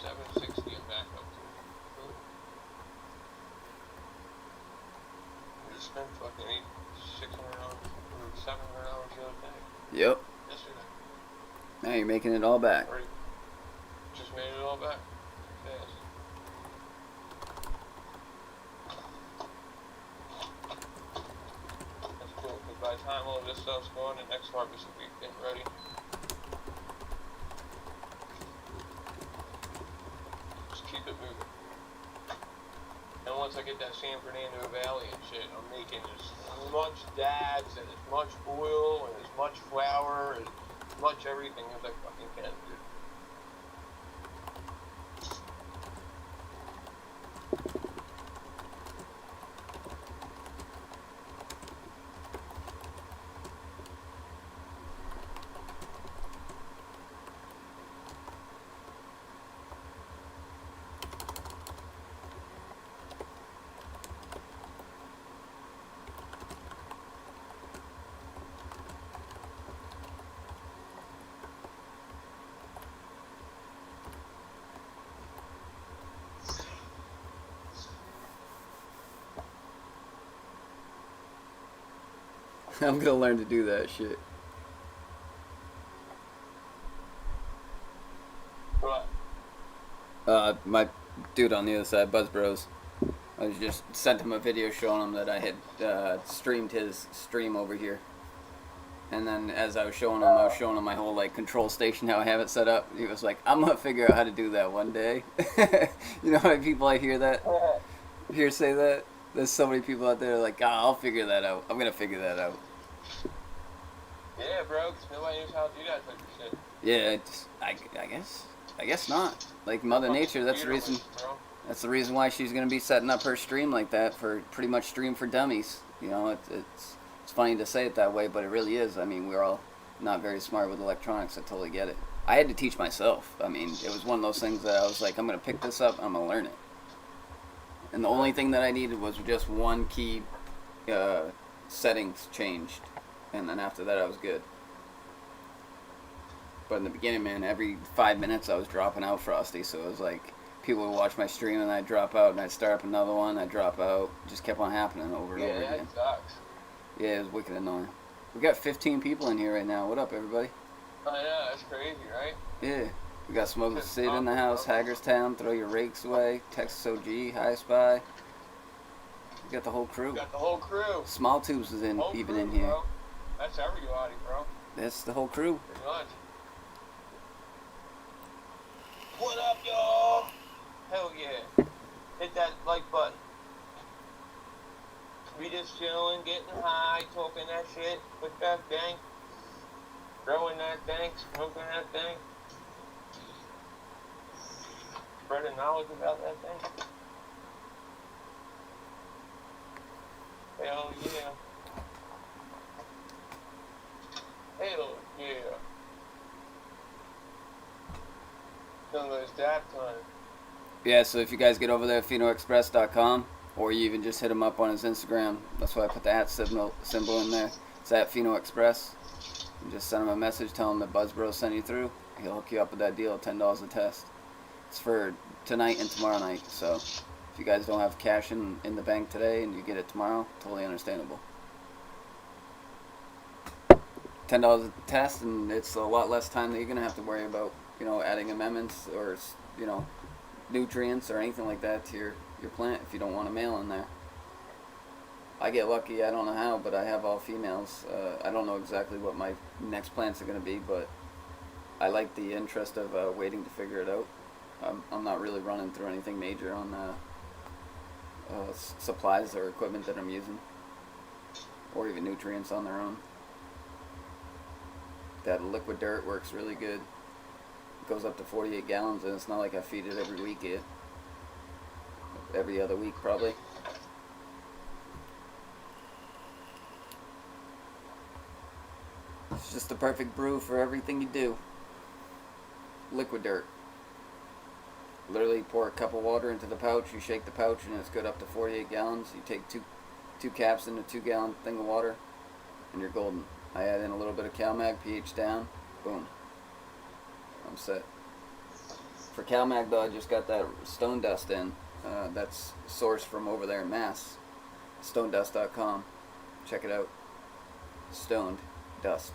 Speaker 2: $760 and back up to. Cool. We just spent fucking $600 or $700 the other day.
Speaker 1: Yep.
Speaker 2: Yesterday.
Speaker 1: Now you're making it all back.
Speaker 2: Already just made it all back. Fast. by the time all this stuff's gone, the next harvest will be getting ready. Just keep it moving. And once I get that San Fernando Valley and shit, I'm making as much dabs and as much oil and as much flour and as much everything as I fucking can, dude.
Speaker 1: I'm gonna learn to do that shit.
Speaker 2: But
Speaker 1: My dude on the other side, Buzz Bros, I just sent him a video showing him that I had streamed his stream over here. And then as I was showing him my whole like control station, how I have it set up. He was like, "I'm gonna figure out how to do that one day." You know how many people I hear say that? There's so many people out there like, I'll figure that out. I'm gonna figure that out.
Speaker 2: yeah, bro, 'cause nobody knows how to do that type of shit.
Speaker 1: Yeah, I guess not. Like Mother Nature, that's the reason. That's the reason why she's gonna be setting up her stream like that for pretty much stream for dummies. You know, it's funny to say it that way, but it really is. I mean, we're all not very smart with electronics. I totally get it. I had to teach myself. I mean, it was one of those things that I was like, I'm gonna pick this up. I'm gonna learn it. And the only thing that I needed was just one key settings changed, and then after that I was good. But in the beginning, man, every 5 minutes I was dropping out Frosty, so it was like people would watch my stream and I'd drop out and I'd start up another one, I'd drop out. It just kept on happening over and over
Speaker 2: Yeah,
Speaker 1: again.
Speaker 2: that sucks.
Speaker 1: Yeah, it was wicked annoying. We got 15 people in here right now. What up, everybody?
Speaker 2: I know, that's crazy, right?
Speaker 1: Yeah. We got Smoking Sid in the house, Hagerstown, Throw Your Rakes Away, Texas OG, High Spy. We got the whole crew.
Speaker 2: Got the whole crew.
Speaker 1: Small Tubes is
Speaker 2: Whole
Speaker 1: even
Speaker 2: crew,
Speaker 1: in here.
Speaker 2: Bro. That's everybody, bro.
Speaker 1: That's the whole crew.
Speaker 2: Pretty much. What up, y'all? Hell yeah. Hit that like button. We just chilling, getting high, talking that shit with that thing. Growing that thing, smoking that thing. Spreading knowledge about that thing. Hell yeah. Hell yeah. No, it's that time.
Speaker 1: Yeah, so if you guys get over there at phenoexpress.com, or you even just hit him up on his Instagram, that's why I put the @ symbol in there. It's at phenoexpress. You just send him a message, tell him that Buzzbro sent you through. He'll hook you up with that deal, $10 a test. It's for tonight and tomorrow night, so if you guys don't have cash in the bank today and you get it tomorrow, totally understandable. $10 a test, and it's a lot less time that you're gonna have to worry about, you know, adding amendments or, you know, nutrients or anything like that to your plant if you don't want a male in there. I get lucky, I don't know how, but I have all females. I don't know exactly what my next plants are gonna be, but I like the interest of waiting to figure it out. I'm not really running through anything major on supplies or equipment that I'm using, or even nutrients on their own. That liquid dirt works really good. It goes up to 48 gallons, and it's not like I feed it every week yet. Every other week, probably. It's just the perfect brew for everything you do. Liquid dirt. Literally pour a cup of water into the pouch, you shake the pouch, and it's good up to 48 gallons. You take two caps in a 2-gallon thing of water, and you're golden. I add in a little bit of CalMag, pH down, boom. I'm set. For CalMag though, I just got that stone dust in. That's sourced from over there in Mass. Stonedust.com. Check it out. Stoned Dust.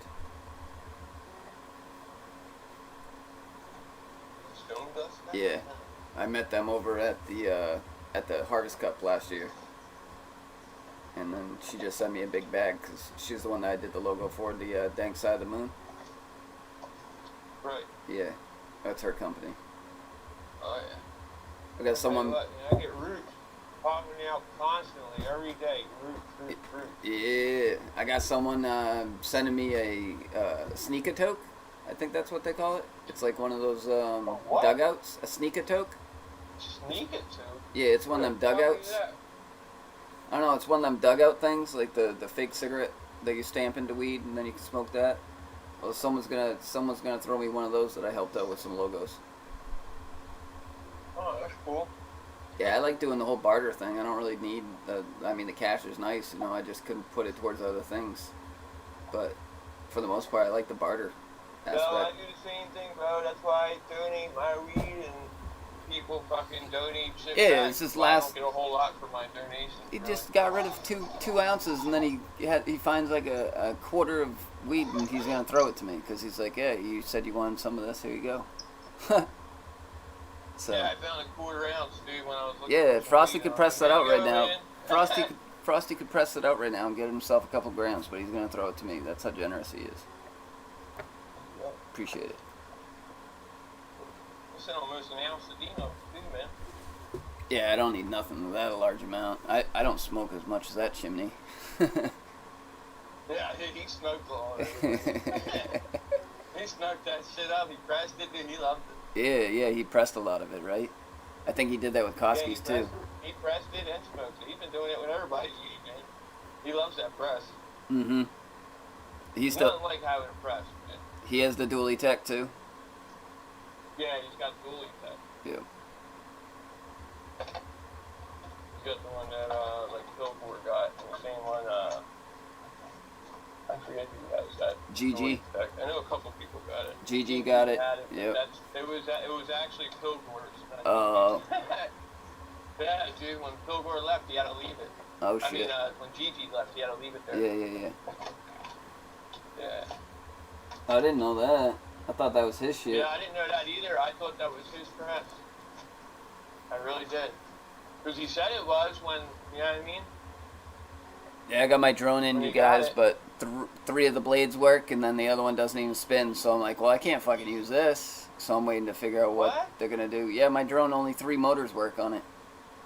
Speaker 2: Stone dust?
Speaker 1: Yeah. I met them over at the Harvest Cup last year. and then she just sent me a big bag because she's the one that I did the logo for, the Dank Side of the Moon.
Speaker 2: Right.
Speaker 1: Yeah, that's her company.
Speaker 2: Oh yeah.
Speaker 1: I got someone.
Speaker 2: What, man, I get roots popping out constantly every day. Roots.
Speaker 1: Yeah, I got someone sending me a sneaker toke. I think that's what they call it. It's like one of those
Speaker 2: what?
Speaker 1: dugouts. A sneaker toke.
Speaker 2: Sneak it to.
Speaker 1: Yeah, it's one of them dugouts. I don't know. It's one of them dugout things, like the fake cigarette that you stamp into weed and then you can smoke that. Well, someone's gonna throw me one of those that I helped out with some logos.
Speaker 2: Oh, that's cool.
Speaker 1: Yeah, I like doing the whole barter thing. I don't really need the cash is nice, you know. I just couldn't put it towards other things. But for the most part, I like the barter aspect.
Speaker 2: No, I do the same thing, bro. That's why I donate my weed and people fucking donate shit.
Speaker 1: Yeah,
Speaker 2: back.
Speaker 1: it's just
Speaker 2: I
Speaker 1: last.
Speaker 2: don't get a whole lot for my donation.
Speaker 1: He
Speaker 2: bro.
Speaker 1: just got rid of two ounces, and then he finds like a quarter of weed, and he's gonna throw it to me because he's like, "Yeah, you said you wanted some of this. Here you go." So.
Speaker 2: Yeah, I found a quarter ounce, dude, when I was looking
Speaker 1: Yeah,
Speaker 2: for
Speaker 1: Frosty
Speaker 2: weed.
Speaker 1: could press that out right now.
Speaker 2: Man.
Speaker 1: Frosty could press it out right now and get himself a couple grams, but he's gonna throw it to me. That's how generous he is.
Speaker 2: Yep.
Speaker 1: Appreciate it.
Speaker 2: I sent almost an ounce to Dino, too, man.
Speaker 1: Yeah, I don't need nothing of that a large amount. I don't smoke as much as that chimney.
Speaker 2: Yeah, he smoked all of it. He smoked that shit up. He pressed it, dude. He loved it.
Speaker 1: Yeah, he pressed a lot of it, right? I think he did that with Koski's too.
Speaker 2: He pressed it and smoked it. He's been doing it with everybody's weed, man. He loves that press.
Speaker 1: Mm-hmm. He's still.
Speaker 2: Nothing like having a press, man.
Speaker 1: He has the dually tech too.
Speaker 2: Yeah, he's got the dually tech.
Speaker 1: Yeah.
Speaker 2: He's got the one that, like, Billboard got. And the same one, I forget who has that.
Speaker 1: GG.
Speaker 2: dually tech. I know a couple people got it.
Speaker 1: GG got it.
Speaker 2: Had it.
Speaker 1: Yep.
Speaker 2: It was actually Kilgore's.
Speaker 1: Oh.
Speaker 2: Yeah, dude, when Kilgore left, he had to leave it.
Speaker 1: Oh
Speaker 2: I mean,
Speaker 1: shit.
Speaker 2: when Gigi left, he had to leave it there.
Speaker 1: Yeah.
Speaker 2: Yeah.
Speaker 1: I didn't know that. I thought that was his shit.
Speaker 2: Yeah, I didn't know that either. I thought that was his press. I really did. Because he said it was when, you know what I mean?
Speaker 1: Yeah, I got my drone in,
Speaker 2: When
Speaker 1: you
Speaker 2: you got
Speaker 1: guys,
Speaker 2: it.
Speaker 1: but three of the blades work, and then the other one doesn't even spin. So I'm like, well, I can't fucking use this. So I'm waiting to figure out what they're gonna do. Yeah, my drone only 3 motors work on it.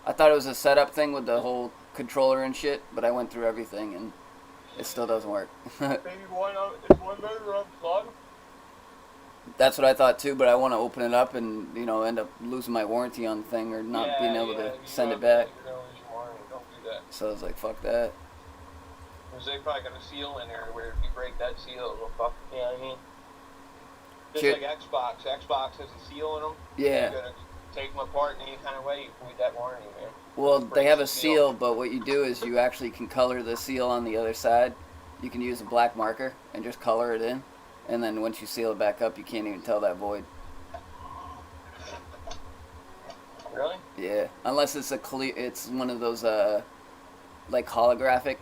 Speaker 1: I thought it was a setup thing with the whole controller and shit, but I went through everything and it still doesn't work.
Speaker 2: Maybe one motor unplugged.
Speaker 1: That's what I thought too, but I want to open it up and end up losing my warranty on the thing or not being able to send it back.
Speaker 2: You're gonna lose your warranty. Don't do that.
Speaker 1: So I was like, fuck that.
Speaker 2: Because they probably got a seal in there where if you break that seal, it'll fuck. You know what I mean? Just
Speaker 1: Shit.
Speaker 2: like Xbox. Xbox has a seal in them.
Speaker 1: Yeah.
Speaker 2: You're gonna take them apart in any kind of way, you can that warranty, man.
Speaker 1: Well,
Speaker 2: Breaks
Speaker 1: they have
Speaker 2: the
Speaker 1: a seal, but what you do is you actually can color the seal on the other side. You can use a black marker and just color it in. And then once you seal it back up, you can't even tell that void.
Speaker 2: Really?
Speaker 1: Yeah, unless it's it's one of those like holographic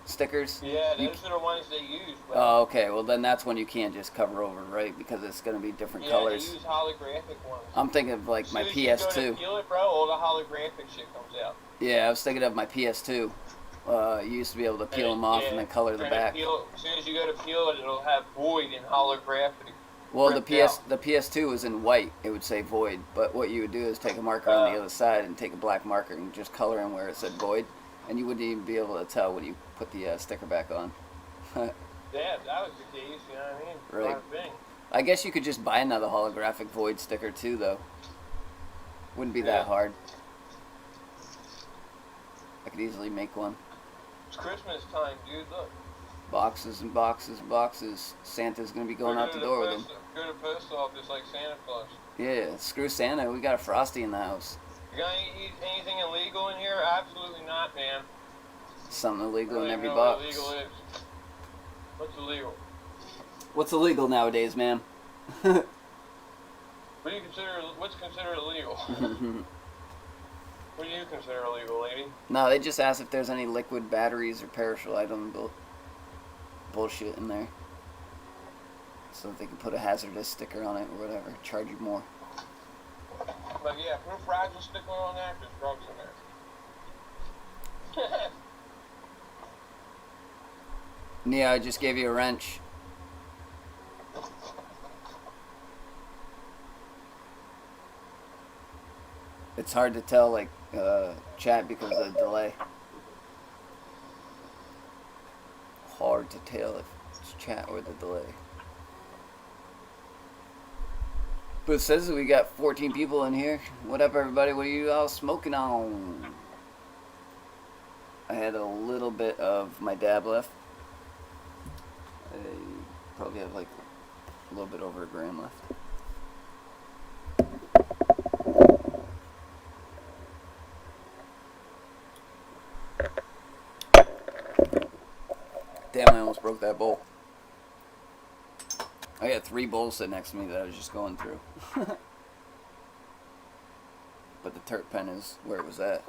Speaker 1: stickers.
Speaker 2: Yeah, those are the ones they use. But
Speaker 1: Oh, okay. Well, then that's when you can't just cover over, right? Because it's gonna be different
Speaker 2: yeah,
Speaker 1: colors.
Speaker 2: they use holographic ones.
Speaker 1: I'm thinking of like my
Speaker 2: As soon as you go
Speaker 1: PS2.
Speaker 2: to peel it, bro, all the holographic shit comes out.
Speaker 1: Yeah, I was thinking of my PS2. You used to be able to peel them off and then color the back.
Speaker 2: As soon as you go to peel it, it'll have void and holographic.
Speaker 1: Well, the
Speaker 2: ripped out.
Speaker 1: the PS2 was in white. It would say void. But what you would do is take a marker on the other side and take a black marker and just color in where it said void, and you wouldn't even be able to tell when you put the sticker back on.
Speaker 2: Yeah, if that was the case, you know what I mean?
Speaker 1: Right.
Speaker 2: Not a thing.
Speaker 1: I guess you could just buy another holographic void sticker too, though. Wouldn't be that hard. I could easily make one.
Speaker 2: It's Christmas time, dude. Look.
Speaker 1: Boxes and boxes and boxes. Santa's gonna be going out the door with them.
Speaker 2: Go to the post office like Santa Claus.
Speaker 1: Yeah, screw Santa. We got a Frosty in the house.
Speaker 2: You got anything illegal in here? Absolutely not, man.
Speaker 1: Something illegal in
Speaker 2: I don't
Speaker 1: every
Speaker 2: even know what
Speaker 1: box.
Speaker 2: illegal is. What's illegal?
Speaker 1: What's illegal nowadays, ma'am?
Speaker 2: What do you consider? What's considered illegal? What do you consider illegal, lady?
Speaker 1: No, they just asked if there's any liquid batteries or perishable item bullshit in there. So that they can put a hazardous sticker on it or whatever. Charge you more.
Speaker 2: But yeah, put a fragile sticker on that. There's drugs in there.
Speaker 1: Yeah, I just gave you a wrench. It's hard to tell, like, chat because of the delay. Hard to tell if it's chat or the delay. But it says that we got 14 people in here. What up, everybody? What are you all smoking on? I had a little bit of my dab left. I probably have like a little bit over a gram left. Damn, I almost broke that bowl. I got 3 bowls sitting next to me that I was just going through. But the turp pen is where it was at.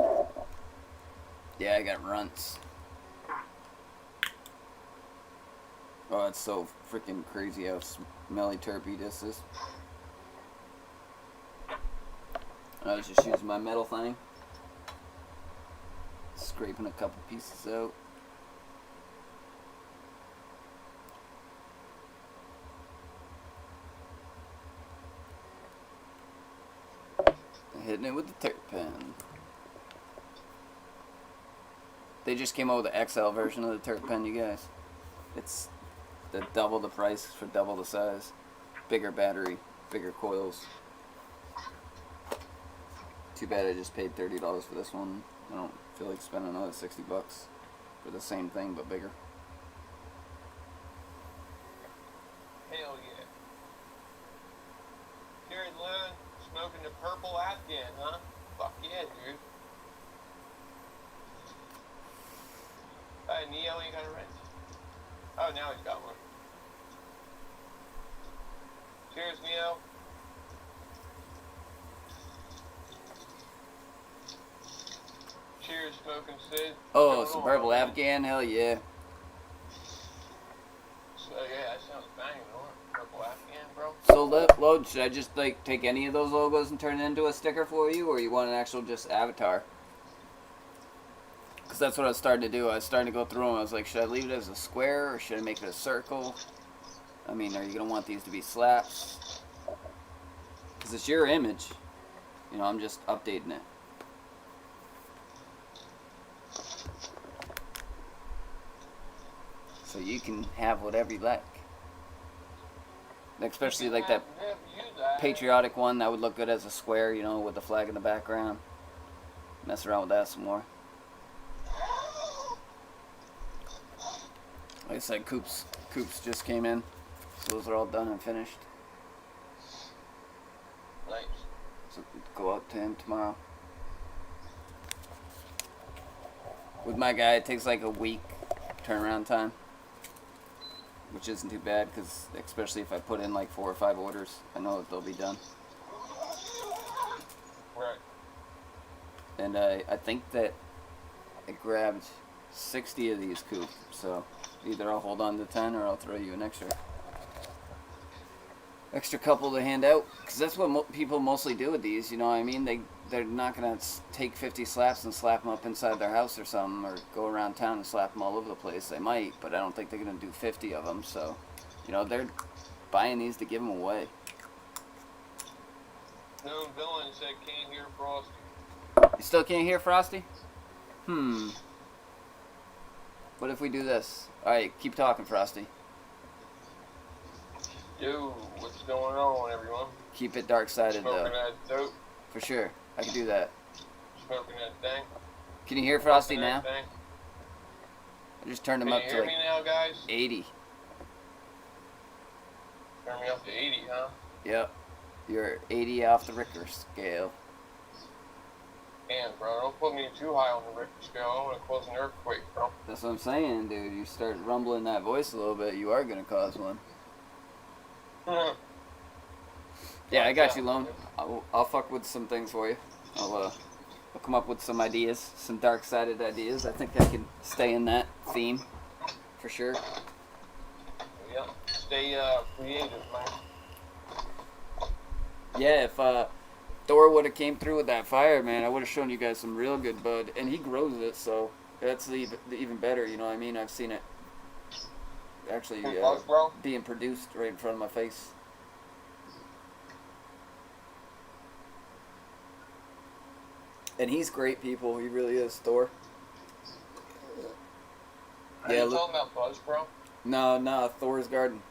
Speaker 1: Yeah, I got runts. Oh, it's so freaking crazy how smelly terpy this is. I was just using my metal thing. Scraping a couple pieces out. Hitting it with the turp pen. They just came out with the XL version of the turp pen, you guys. It's double the price for double the size. Bigger battery, bigger coils. Too bad I just paid $30 for this one. I don't feel like spending another $60 for the same thing but bigger.
Speaker 2: Hell yeah. Gary Lynn smoking the purple Afghan, huh? Fuck yeah, dude. Hey, Neo ain't got a wrench. Oh, now he's got one. Cheers, Neo. Cheers, smoking Sid.
Speaker 1: Oh, some purple Afghan? Hell yeah.
Speaker 2: So, yeah, that sounds banging, don't it? Purple Afghan, bro.
Speaker 1: So, Load, should I just like take any of those logos and turn it into a sticker for you, or you want an actual just avatar? Because that's what I was starting to do. I was starting to go through them. I was like, should I leave it as a square, or should I make it a circle? I mean, are you going to want these to be slaps? Because it's your image. You know, I'm just updating it. So you can have whatever you like. Especially like that patriotic one, that would look good as a square, you know, with the flag in the background. Mess around with that some more. Like I said, Coops just came in. So those are all done and finished.
Speaker 2: Nice.
Speaker 1: So go out to him tomorrow. With my guy, it takes like a week turnaround time. Which isn't too bad, because especially if I put in like 4 or 5 orders, I know that they'll be done.
Speaker 2: Right.
Speaker 1: And I think that I grabbed 60 of these Coop, so either I'll hold on to 10 or I'll throw you an extra couple to hand out, because that's what people mostly do with these, you know what I mean? They're not going to take 50 slaps and slap them up inside their house or something, or go around town and slap them all over the place. They might, but I don't think they're going to do 50 of them, so, you know, they're buying these to give them away.
Speaker 2: No villain said can't hear Frosty.
Speaker 1: You still can't hear Frosty? What if we do this? Alright, keep talking, Frosty.
Speaker 2: Yo, what's going on, everyone?
Speaker 1: Keep it dark-sided,
Speaker 2: Smoking
Speaker 1: though.
Speaker 2: that dope.
Speaker 1: For sure. I can do that.
Speaker 2: Smoking that thing.
Speaker 1: Can you hear Frosty
Speaker 2: Smoking
Speaker 1: now?
Speaker 2: that thing.
Speaker 1: I just turned him
Speaker 2: Can
Speaker 1: up
Speaker 2: you
Speaker 1: to
Speaker 2: hear
Speaker 1: like
Speaker 2: me now, guys?
Speaker 1: 80.
Speaker 2: Turn me up to 80, huh?
Speaker 1: Yep. You're 80 off the Richter scale.
Speaker 2: Damn, bro, don't put me too high on the Richter scale. I'm gonna cause an earthquake, bro.
Speaker 1: That's what I'm saying, dude. You start rumbling that voice a little bit, you are going to cause one. Yeah, I got you, Lone. I'll fuck with some things for you. I'll come up with some ideas, some dark-sided ideas. I think I can stay in that theme, for sure.
Speaker 2: Yep. Stay creative, man.
Speaker 1: Yeah, if Thor would have came through with that fire, man, I would have shown you guys some real good bud. And he grows it, so that's even better, you know what I mean? I've seen it actually
Speaker 2: Buzz, bro?
Speaker 1: being produced right in front of my face. And he's great, people. He really is, Thor.
Speaker 2: Are
Speaker 1: Yeah,
Speaker 2: you
Speaker 1: look.
Speaker 2: talking about Buzz, bro?
Speaker 1: No, Thor's garden.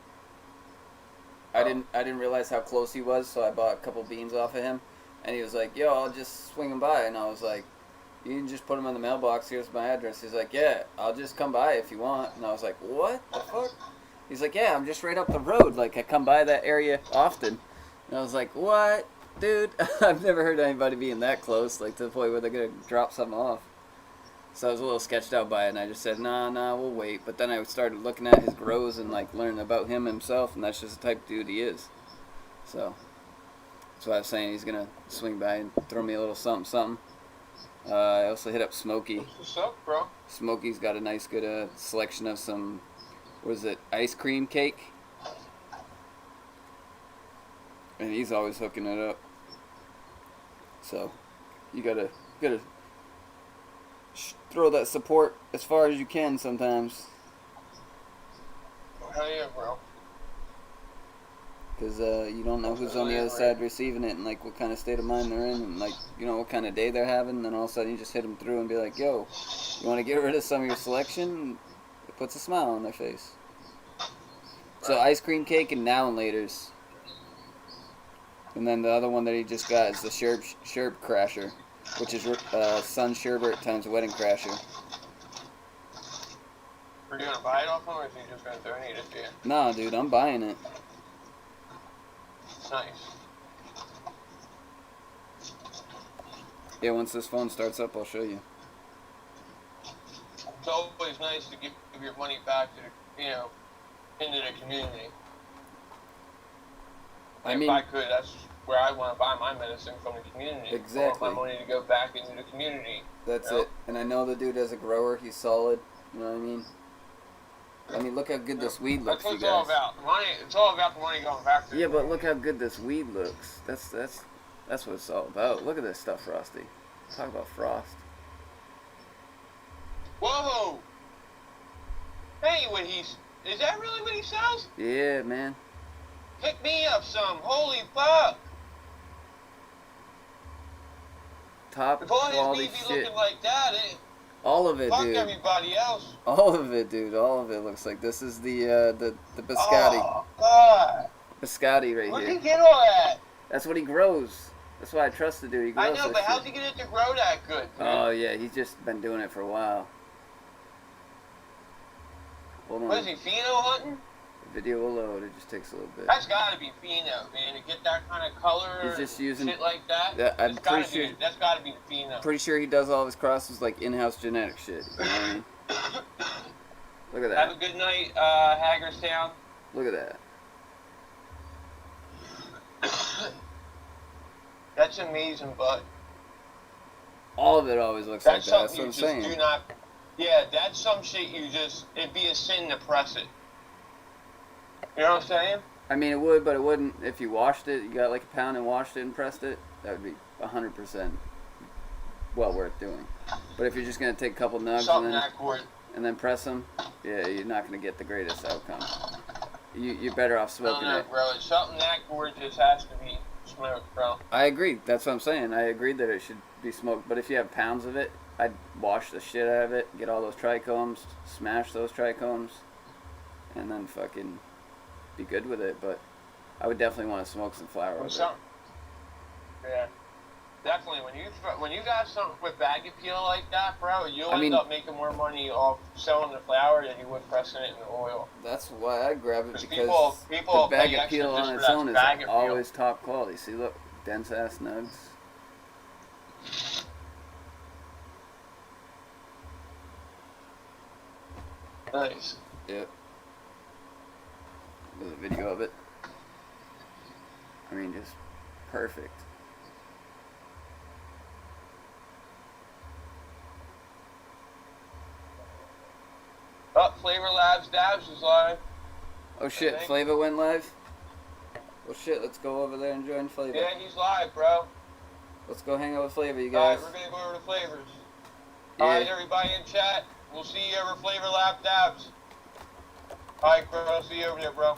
Speaker 1: I didn't realize how close he was, so I bought a couple beans off of him, and he was like, "Yo, I'll just swing him by," and I was like, "You can just put them in the mailbox. Here's my address." He's like, "Yeah, I'll just come by if you want," and I was like, "What the fuck?" He's like, "Yeah, I'm just right up the road. Like, I come by that area often," and I was like, "What, dude?" I've never heard anybody being that close, like to the point where they're gonna drop something off. So I was a little sketched out by it, and I just said, nah, we'll wait. But then I started looking at his grows and, like, learning about him himself, and that's just the type of dude he is. So that's why I was saying he's going to swing by and throw me a little something. I also hit up Smokey.
Speaker 2: What's up, bro?
Speaker 1: Smokey's got a nice, good selection of some, what is it, ice cream cake? And he's always hooking it up. So you gotta throw that support as far as you can sometimes.
Speaker 2: Hell yeah, bro.
Speaker 1: Because you don't know who's on the other side receiving it and like what kind of state of mind they're in and like, you know, what kind of day they're having. And then all of a sudden you just hit them through and be like, yo, you want to get rid of some of your selection? It puts a smile on their face. So ice cream cake and now and laters. And then the other one that he just got is the Sherb Crasher, which is Sun Sherbert times Wedding Crasher.
Speaker 2: Are you gonna buy it off him, or is he just gonna donate it to you?
Speaker 1: Nah, dude, I'm buying it.
Speaker 2: Nice.
Speaker 1: Yeah, once this phone starts up, I'll show you.
Speaker 2: It's always nice to give your money back to the, into the community.
Speaker 1: I
Speaker 2: If
Speaker 1: mean,
Speaker 2: I could, that's where I want to buy my medicine, from the community.
Speaker 1: Exactly.
Speaker 2: I want my money to go back into the community.
Speaker 1: that's
Speaker 2: you know?
Speaker 1: it. And I know the dude as a grower, he's solid. You know what I mean? I mean, look how good this weed looks,
Speaker 2: That's
Speaker 1: you
Speaker 2: what it's all
Speaker 1: guys.
Speaker 2: about. Money. It's all about the money going back to.
Speaker 1: Yeah, but look how good this weed looks. That's what it's all about. Look at this stuff, Frosty. Talk about frost.
Speaker 2: Whoa! Hey, is that really what he sells?
Speaker 1: Yeah, man.
Speaker 2: Pick me up some. Holy fuck!
Speaker 1: Top
Speaker 2: If all his
Speaker 1: quality
Speaker 2: weed be
Speaker 1: shit.
Speaker 2: looking like that,
Speaker 1: All of it,
Speaker 2: fuck
Speaker 1: dude.
Speaker 2: everybody else.
Speaker 1: All of it, dude. All of it looks like this is the biscotti.
Speaker 2: Oh, God.
Speaker 1: Biscotti right
Speaker 2: Where'd
Speaker 1: here.
Speaker 2: he get all that?
Speaker 1: That's what he grows. That's why I trust the dude. He grows
Speaker 2: I know,
Speaker 1: that
Speaker 2: but
Speaker 1: shit.
Speaker 2: how's he get it to grow that good, dude?
Speaker 1: Oh yeah, he's just been doing it for a while. Hold on.
Speaker 2: What is he, pheno hunting?
Speaker 1: The video will load. It just takes a little bit.
Speaker 2: That's gotta be pheno, man. To get that kind of color
Speaker 1: He's just using.
Speaker 2: shit like that.
Speaker 1: Yeah, I'm
Speaker 2: it's gotta
Speaker 1: pretty sure.
Speaker 2: be, that's gotta be the pheno.
Speaker 1: Pretty sure he does all of his crosses like in-house genetic shit. You know what I mean? Look at
Speaker 2: Have
Speaker 1: that.
Speaker 2: a good night, Hagerstown.
Speaker 1: Look at that.
Speaker 2: That's amazing, bud.
Speaker 1: All of it always looks
Speaker 2: That's
Speaker 1: like that. That's
Speaker 2: something
Speaker 1: what
Speaker 2: you
Speaker 1: I'm
Speaker 2: just
Speaker 1: saying.
Speaker 2: do not. Yeah, that's some shit it'd be a sin to press it. You know what I'm saying?
Speaker 1: I mean, it would, but it wouldn't if you washed it. You got like a pound and washed it and pressed it. That would be 100% well worth doing. But if you're just gonna take a couple nugs
Speaker 2: Something
Speaker 1: and then,
Speaker 2: that good.
Speaker 1: and then press them, yeah, you're not gonna get the greatest outcome. You're better off
Speaker 2: I don't
Speaker 1: smoking
Speaker 2: know,
Speaker 1: it.
Speaker 2: bro. It's something that gorgeous has to be smoked, bro.
Speaker 1: I agree. That's what I'm saying. I agree that it should be smoked. But if you have pounds of it, I'd wash the shit out of it, get all those trichomes, smash those trichomes, and then fucking be good with it. But I would definitely want to smoke some flower over it.
Speaker 2: Yeah, definitely. When you got something with bag appeal like that, bro, you'll
Speaker 1: I mean-
Speaker 2: end up making more money off selling the flower than you would pressing it in the oil.
Speaker 1: That's why I grab it,
Speaker 2: 'Cause
Speaker 1: because
Speaker 2: people
Speaker 1: the bag
Speaker 2: pay extra
Speaker 1: appeal
Speaker 2: just
Speaker 1: on
Speaker 2: for
Speaker 1: its
Speaker 2: that
Speaker 1: own is
Speaker 2: bag appeal.
Speaker 1: always top quality. See, look, dense ass nugs.
Speaker 2: Nice.
Speaker 1: Yep. There's a video of it. I mean, just perfect.
Speaker 2: Flavor Labs Dabs is live.
Speaker 1: Oh shit,
Speaker 2: Okay.
Speaker 1: Flava went live? Well shit, let's go over there and join Flava.
Speaker 2: Yeah, he's live, bro.
Speaker 1: Let's go hang out with Flava, you
Speaker 2: Alright,
Speaker 1: guys.
Speaker 2: we're gonna go over to flavors.
Speaker 1: Yeah.
Speaker 2: Alright, everybody in chat, we'll see you over Flavor Lab Dabs. Alright, bro. See you over there, bro.